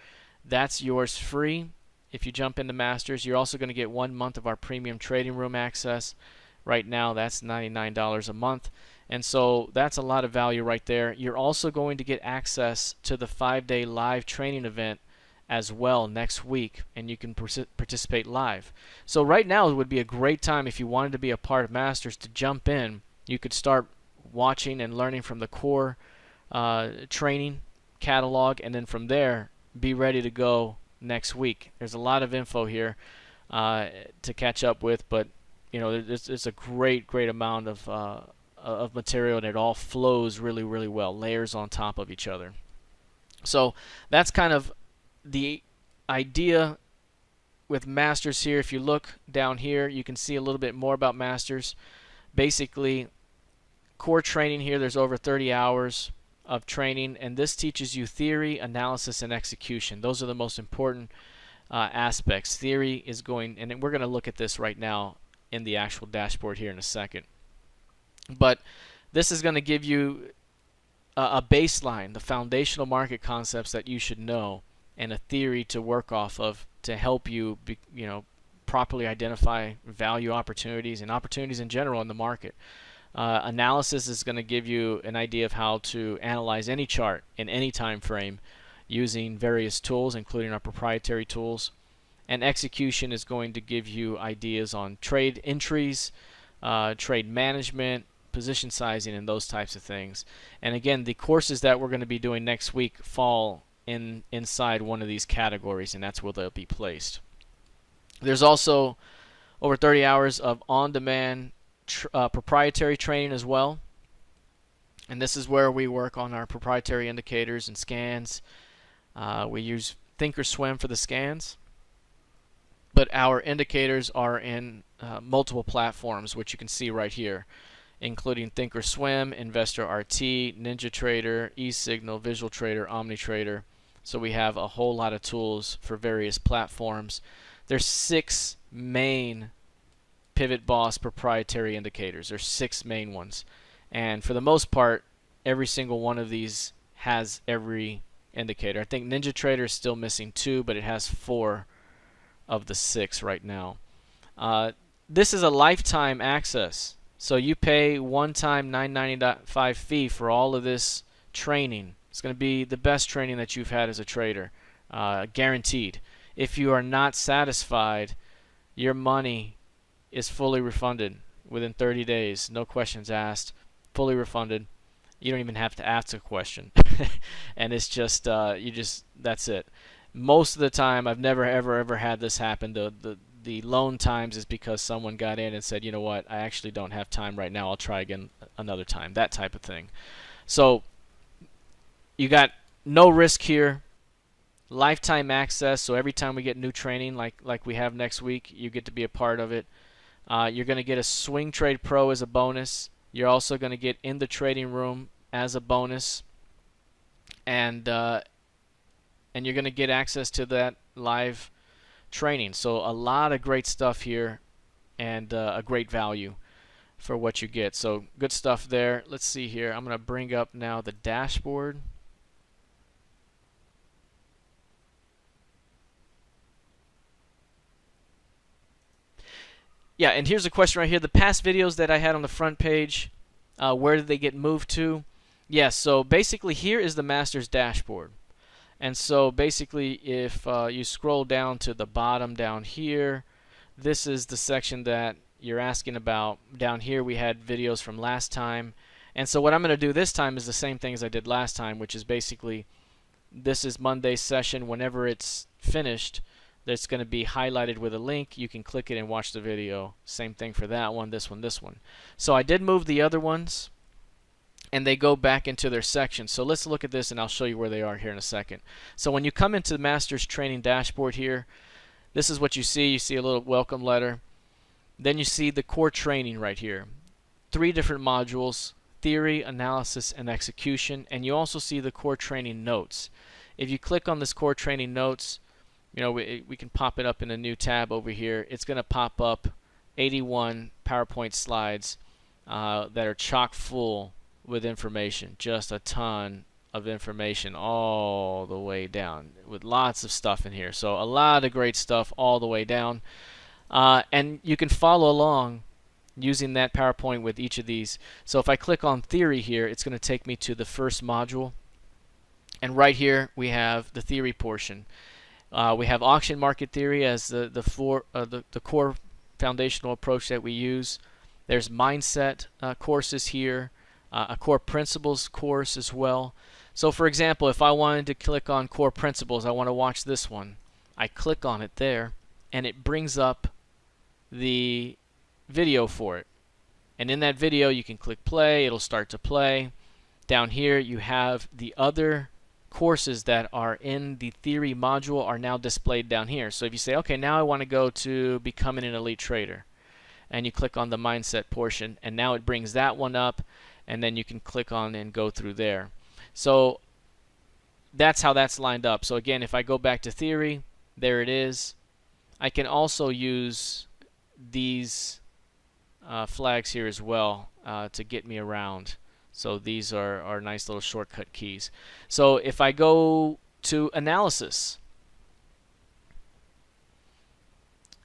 That's yours free if you jump into Masters. You're also going to get 1 month of our Premium Trading Room access. Right now that's $99 a month, and so that's a lot of value right there. You're also going to get access to the 5-day live training event as well next week, and you can participate live. So right now would be a great time if you wanted to be a part of Masters to jump in. You could start watching and learning from the core training catalog, and then from there be ready to go next week. There's a lot of info here to catch up with, but you know, it's a great amount of material, and it all flows really, really well, layers on top of each other. So that's kind of the idea with Masters here. If you look down here, you can see a little bit more about Masters. Basically, core training here, there's over 30 hours of training, and this teaches you theory, analysis, and execution. Those are the most important aspects. Theory is going, and we're going to look at this right now in the actual dashboard here in a second. But this is going to give you a baseline, the foundational market concepts that you should know, and a theory to work off of to help you, properly identify value opportunities and opportunities in general in the market. Analysis is going to give you an idea of how to analyze any chart in any time frame using various tools, including our proprietary tools. And execution is going to give you ideas on trade entries, trade management, position sizing, and those types of things. And again, the courses that we're going to be doing next week fall inside one of these categories, and that's where they'll be placed. There's also over 30 hours of on-demand proprietary training as well. And this is where we work on our proprietary indicators and scans. We use Thinkorswim for the scans, but our indicators are in multiple platforms, which you can see right here, including Thinkorswim, Investor RT, NinjaTrader, eSignal, Visual Trader, OmniTrader. So we have a whole lot of tools for various platforms. There's 6 main PivotBoss proprietary indicators. There's 6 main ones, and for the most part, every single one of these has every indicator. I think NinjaTrader is still missing 2, but it has 4 of the 6 right now. This is a lifetime access, so you pay one-time $9.95 fee for all of this training. It's going to be the best training that you've had as a trader, guaranteed. If you are not satisfied, your money is fully refunded within 30 days, no questions asked, fully refunded. You don't even have to ask a question. And it's just that's it. Most of the time, I've never ever had this happen. The loan times is because someone got in and said, you know what, I actually don't have time right now, I'll try again another time, that type of thing. So you got No risk here. Lifetime access, so every time we get new training like we have next week, you get to be a part of it. You're going to get a Swing Trade Pro as a bonus. You're also going to get In the Trading Room as a bonus, and you're going to get access to that live training. So a lot of great stuff here, and a great value for what you get. So good stuff there. Let's see here. I'm going to bring up now the dashboard. Yeah, and here's a question right here. The past videos that I had on the front page, where did they get moved to? Yeah, so basically here is the master's dashboard. And so basically if you scroll down to the bottom down here, this is the section that you're asking about. Down here we had videos from last time. And so what I'm going to do this time is the same thing as I did last time, which is basically this is Monday's session. Whenever it's finished, that's going to be highlighted with a link. You can click it and watch the video. Same thing for that one, this one, this one. So I did move the other ones, and they go back into their section. So let's look at this, and I'll show you where they are here in a second. So when you come into the Master's Training Dashboard here, this is what you see. You see a little welcome letter. Then you see the core training right here. 3 different modules: theory, analysis, and execution. And you also see the core training notes. If you click on this core training notes, you know, we can pop it up in a new tab over here. It's going to pop up 81 PowerPoint slides that are chock full with information. Just a ton of information all the way down with lots of stuff in here. So a lot of great stuff all the way down. And you can follow along using that PowerPoint with each of these. So if I click on theory here, it's going to take me to the first module. And right here we have the theory portion. We have auction market theory as the core foundational approach that we use. There's mindset courses here, a core principles course as well. So for example, if I wanted to click on core principles, I want to watch this one. I click on it there, and it brings up the video for it. And in that video, you can click play. It'll start to play. Down here, you have the other courses that are in the theory module are now displayed down here. So if you say, okay, now I want to go to becoming an elite trader, and you click on the mindset portion, and now it brings that one up, and then you can click on and go through there. So that's how that's lined up. So again, if I go back to theory, there it is. I can also use these flags here as well to get me around. So these are nice little shortcut keys. So if I go to analysis,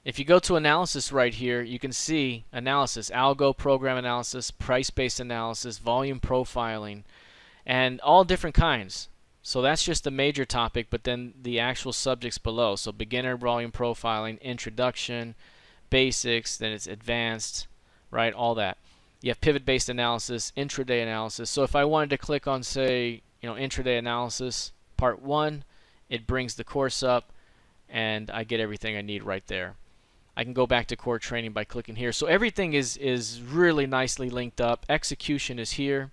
if you go to analysis right here, you can see analysis, algo, program analysis, price-based analysis, volume profiling, and all different kinds. So that's just the major topic, but then the actual subjects below. So beginner volume profiling, introduction, basics, then it's advanced, right? All that. You have pivot-based analysis, intraday analysis. So if I wanted to click on, say, intraday analysis, part 1, it brings the course up, and I get everything I need right there. I can go back to core training by clicking here. So everything is really nicely linked up. Execution is here.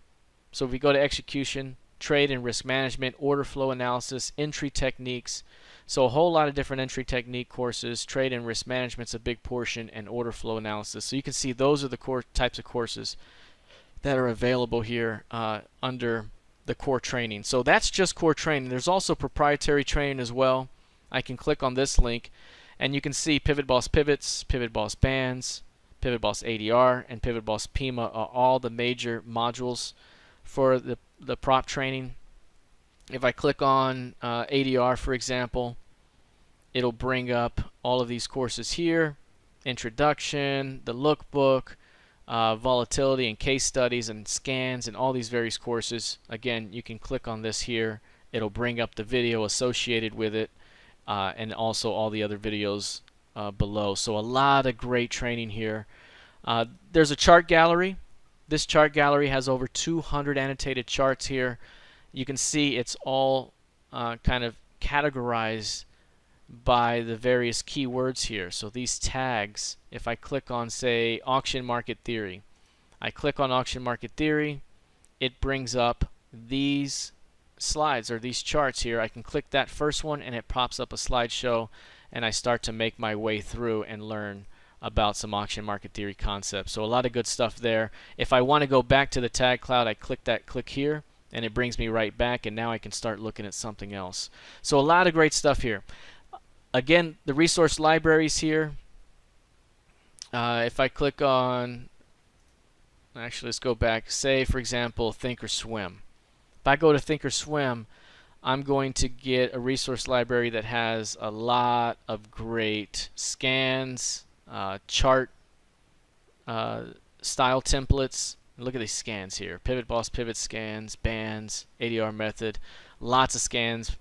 So if we go to execution, trade and risk management, order flow analysis, entry techniques. So a whole lot of different entry technique courses. Trade and risk management's a big portion, and order flow analysis. So you can see those are the core types of courses that are available here under the core training. So that's just core training. There's also proprietary training as well. I can click on this link, and you can see PivotBoss pivots, PivotBoss bands, PivotBoss ADR, and PivotBoss PIMA are all the major modules for the prop training. If I click on ADR, for example, it'll bring up all of these courses here: introduction, the lookbook, volatility and case studies and scans, and all these various courses. Again, you can click on this here. It'll bring up the video associated with it, and also all the other videos below. So a lot of great training here. There's a chart gallery. This chart gallery has over 200 annotated charts here. You can see it's all kind of categorized by the various keywords here. So these tags, if I click on, say, auction market theory, I click on auction market theory, it brings up these slides or these charts here, I can click that first one and it pops up a slideshow, and I start to make my way through and learn about some auction market theory concepts. So a lot of good stuff there. If I want to go back to the tag cloud, I click here, and it brings me right back, and now I can start looking at something else. So a lot of great stuff here. Again, the resource libraries here. If I click on, actually let's go back, say for example Thinkorswim. If I go to Thinkorswim, I'm going to get a resource library that has a lot of great scans, chart style templates. Look at these scans here. PivotBoss pivot scans, bands, ADR method, lots of scans.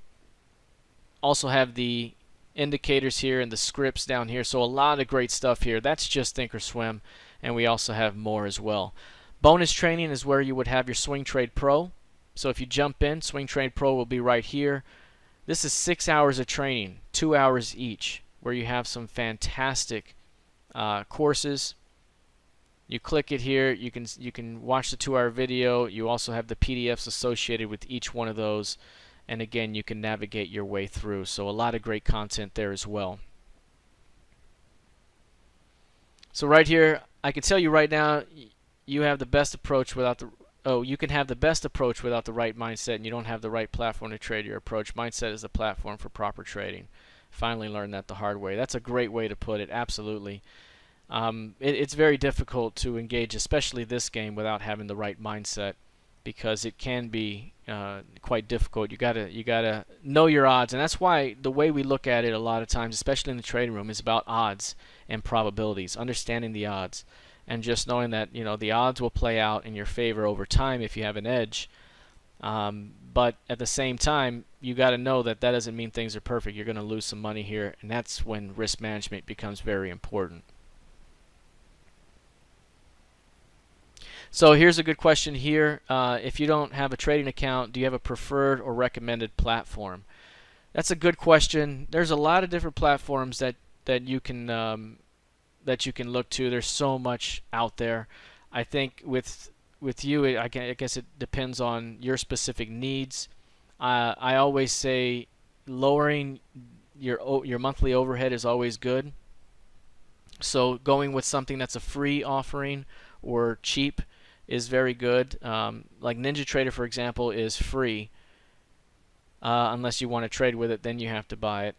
Also have the indicators here and the scripts down here, so a lot of great stuff here. That's just Thinkorswim, and we also have more as well. Bonus training is where you would have your Swing Trade Pro. So if you jump in, Swing Trade Pro will be right here. This is 6 hours of training, 2 hours each, where you have some fantastic courses. You click it here, you can watch the 2-hour video. You also have the PDFs associated with each one of those, and again, you can navigate your way through. So a lot of great content there as well. So right here, I can tell you right now, you have the best approach without the you can have the best approach without the right mindset, and you don't have the right platform to trade your approach. Mindset is the platform for proper trading. Finally learned that the hard way. That's a great way to put it, absolutely. It's very difficult to engage, especially this game, without having the right mindset, because it can be quite difficult. You gotta know your odds, and that's why the way we look at it a lot of times, especially in the trading room, is about odds and probabilities, understanding the odds, and just knowing that the odds will play out in your favor over time if you have an edge. But at the same time, you got to know that doesn't mean things are perfect. You're going to lose some money here, and that's when risk management becomes very important. So here's a good question here. If you don't have a trading account, do you have a preferred or recommended platform? That's a good question. There's a lot of different platforms that you can look to. There's so much out there. I think with you, I guess it depends on your specific needs. I always say lowering your monthly overhead is always good. So going with something that's a free offering or cheap is very good. Like NinjaTrader, for example, is free. Unless you want to trade with it, then you have to buy it.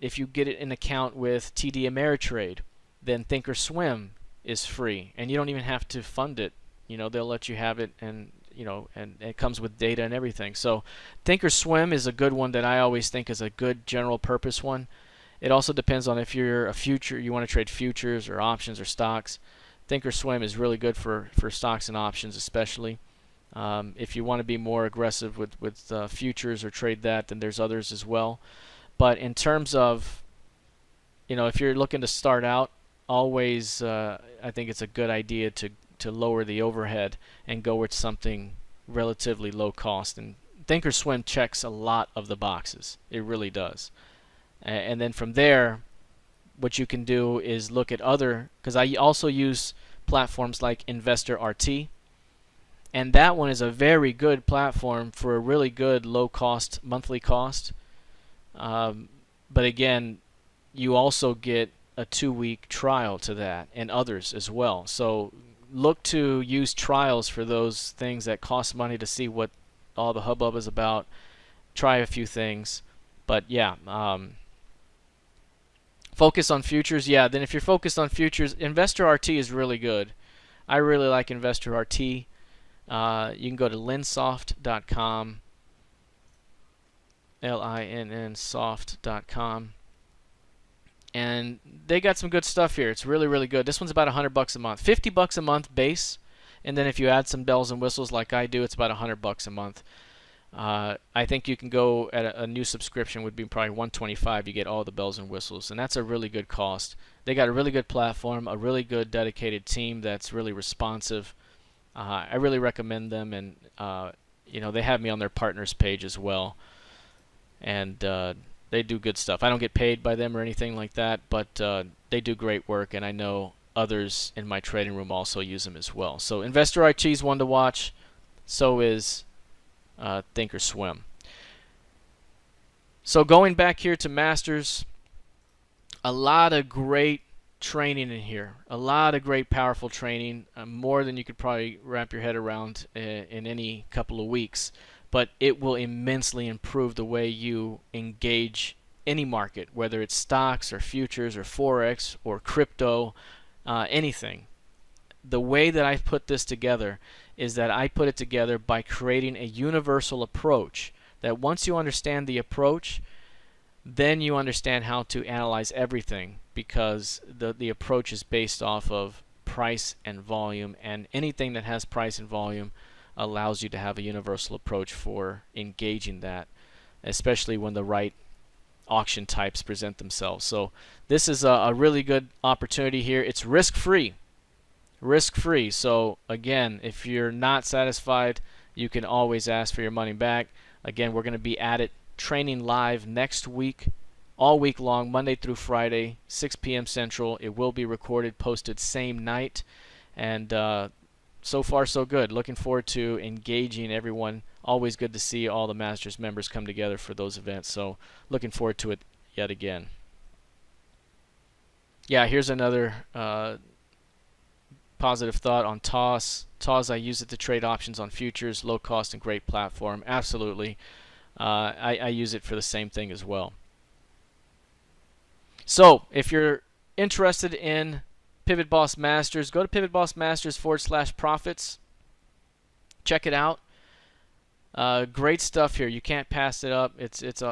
If you get an account with TD Ameritrade, then Thinkorswim is free, and you don't even have to fund it. They'll let you have it, and and it comes with data and everything. So Thinkorswim is a good one that I always think is a good general purpose one. It also depends on if you're you want to trade futures or options or stocks. Thinkorswim is really good for stocks and options, especially. If you want to be more aggressive with futures or trade that, then there's others as well. But in terms of, if you're looking to start out, always I think it's a good idea to lower the overhead and go with something relatively low cost. And Thinkorswim checks a lot of the boxes. It really does. And then from there, what you can do is look at other, because I also use platforms like Investor RT, and that one is a very good platform for a really good low cost monthly cost. But again, you also get a 2-week trial to that, and others as well. So look to use trials for those things that cost money to see what all the hubbub is about. Try a few things, but yeah. Focus on futures. Yeah, then if you're focused on futures, Investor RT is really good. I really like Investor RT. You can go to linsoft.com, linsoft.com, and they got some good stuff here. It's really, really good. This one's about $100 a month, $50 a month base, and then if you add some bells and whistles like I do, it's about $100 a month. I think you can go at a new subscription would be probably $125. You get all the bells and whistles, and that's a really good cost. They got a really good platform, a really good dedicated team that's really responsive. I really recommend them, and they have me on their partners page as well, and they do good stuff. I don't get paid by them or anything like that, but they do great work, and I know others in my trading room also use them as well. So Investor IT is one to watch. So is think or swim. So going back here to Masters, a lot of great training in here. A lot of great powerful training, more than you could probably wrap your head around in any couple of weeks. But it will immensely improve the way you engage any market, whether it's stocks or futures or Forex or crypto, anything. The way that I've put this together is that I put it together by creating a universal approach, that once you understand the approach, then you understand how to analyze everything, because the approach is based off of price and volume, and anything that has price and volume allows you to have a universal approach for engaging that, especially when the right auction types present themselves. So this is a really good opportunity here. It's risk-free. Risk-free. So again, if you're not satisfied, you can always ask for your money back. Again, we're going to be at it training live next week, all week long, Monday through Friday, 6 p.m. Central. It will be recorded, posted same night, and so far so good. Looking forward to engaging everyone. Always good to see all the Masters members come together for those events, so looking forward to it yet again. Yeah, here's another positive thought on TOS. TOS, I use it to trade options on futures, low cost and great platform. Absolutely. I use it for the same thing as well. So if you're interested in PivotBoss Masters, go to pivotbossmasters.com/profits. Check it out. Great stuff here. You can't pass it up. It's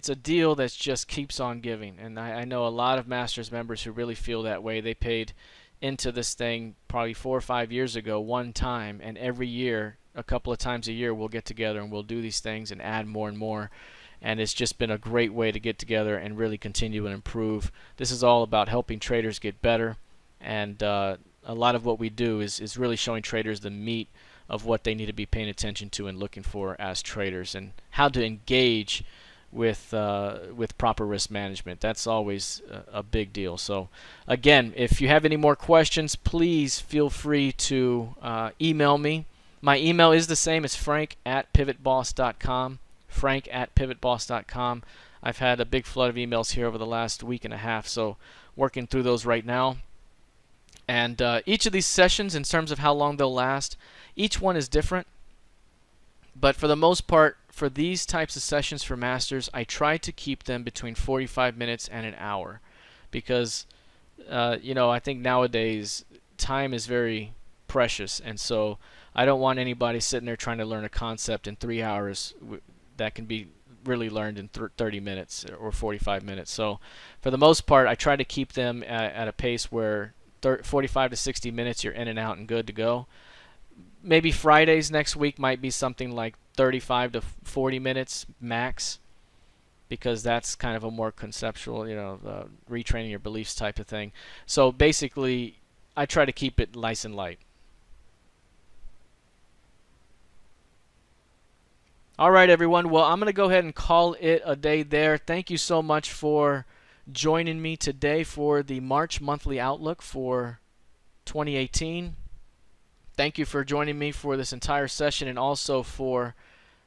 a deal that just keeps on giving, and I know a lot of Masters members who really feel that way. They paid into this thing probably 4 or 5 years ago one time, and every year, a couple of times a year, we'll get together and we'll do these things and add more and more, and it's just been a great way to get together and really continue and improve. This is all about helping traders get better, and a lot of what we do is really showing traders the meat of what they need to be paying attention to and looking for as traders, and how to engage with proper risk management. That's always a big deal. So again, if you have any more questions, please feel free to email me. My email is the same as frank@pivotboss.com. frank@pivotboss.com. I've had a big flood of emails here over the last week and a half, so working through those right now. And each of these sessions, in terms of how long they'll last, each one is different. But for the most part, for these types of sessions for Masters, I try to keep them between 45 minutes and an hour, because I think nowadays time is very precious, and so I don't want anybody sitting there trying to learn a concept in 3 hours that can be really learned in 30 minutes or 45 minutes. So for the most part, I try to keep them at a pace where 45 to 60 minutes you're in and out and good to go. Maybe Fridays next week might be something like 35 to 40 minutes max, because that's kind of a more conceptual, retraining your beliefs type of thing. So basically, I try to keep it nice and light. All right, everyone. Well, I'm going to go ahead and call it a day there. Thank you so much for joining me today for the March monthly outlook for 2018. Thank you for joining me for this entire session, and also for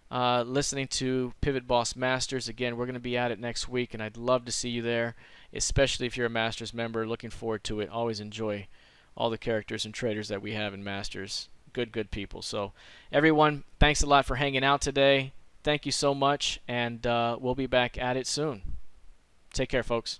listening to Pivot Boss Masters. Again, we're going to be at it next week, and I'd love to see you there, especially if you're a Masters member. Looking forward to it. Always enjoy all the characters and traders that we have in Masters. Good people. So everyone, thanks a lot for hanging out today. Thank you so much, and we'll be back at it soon. Take care, folks.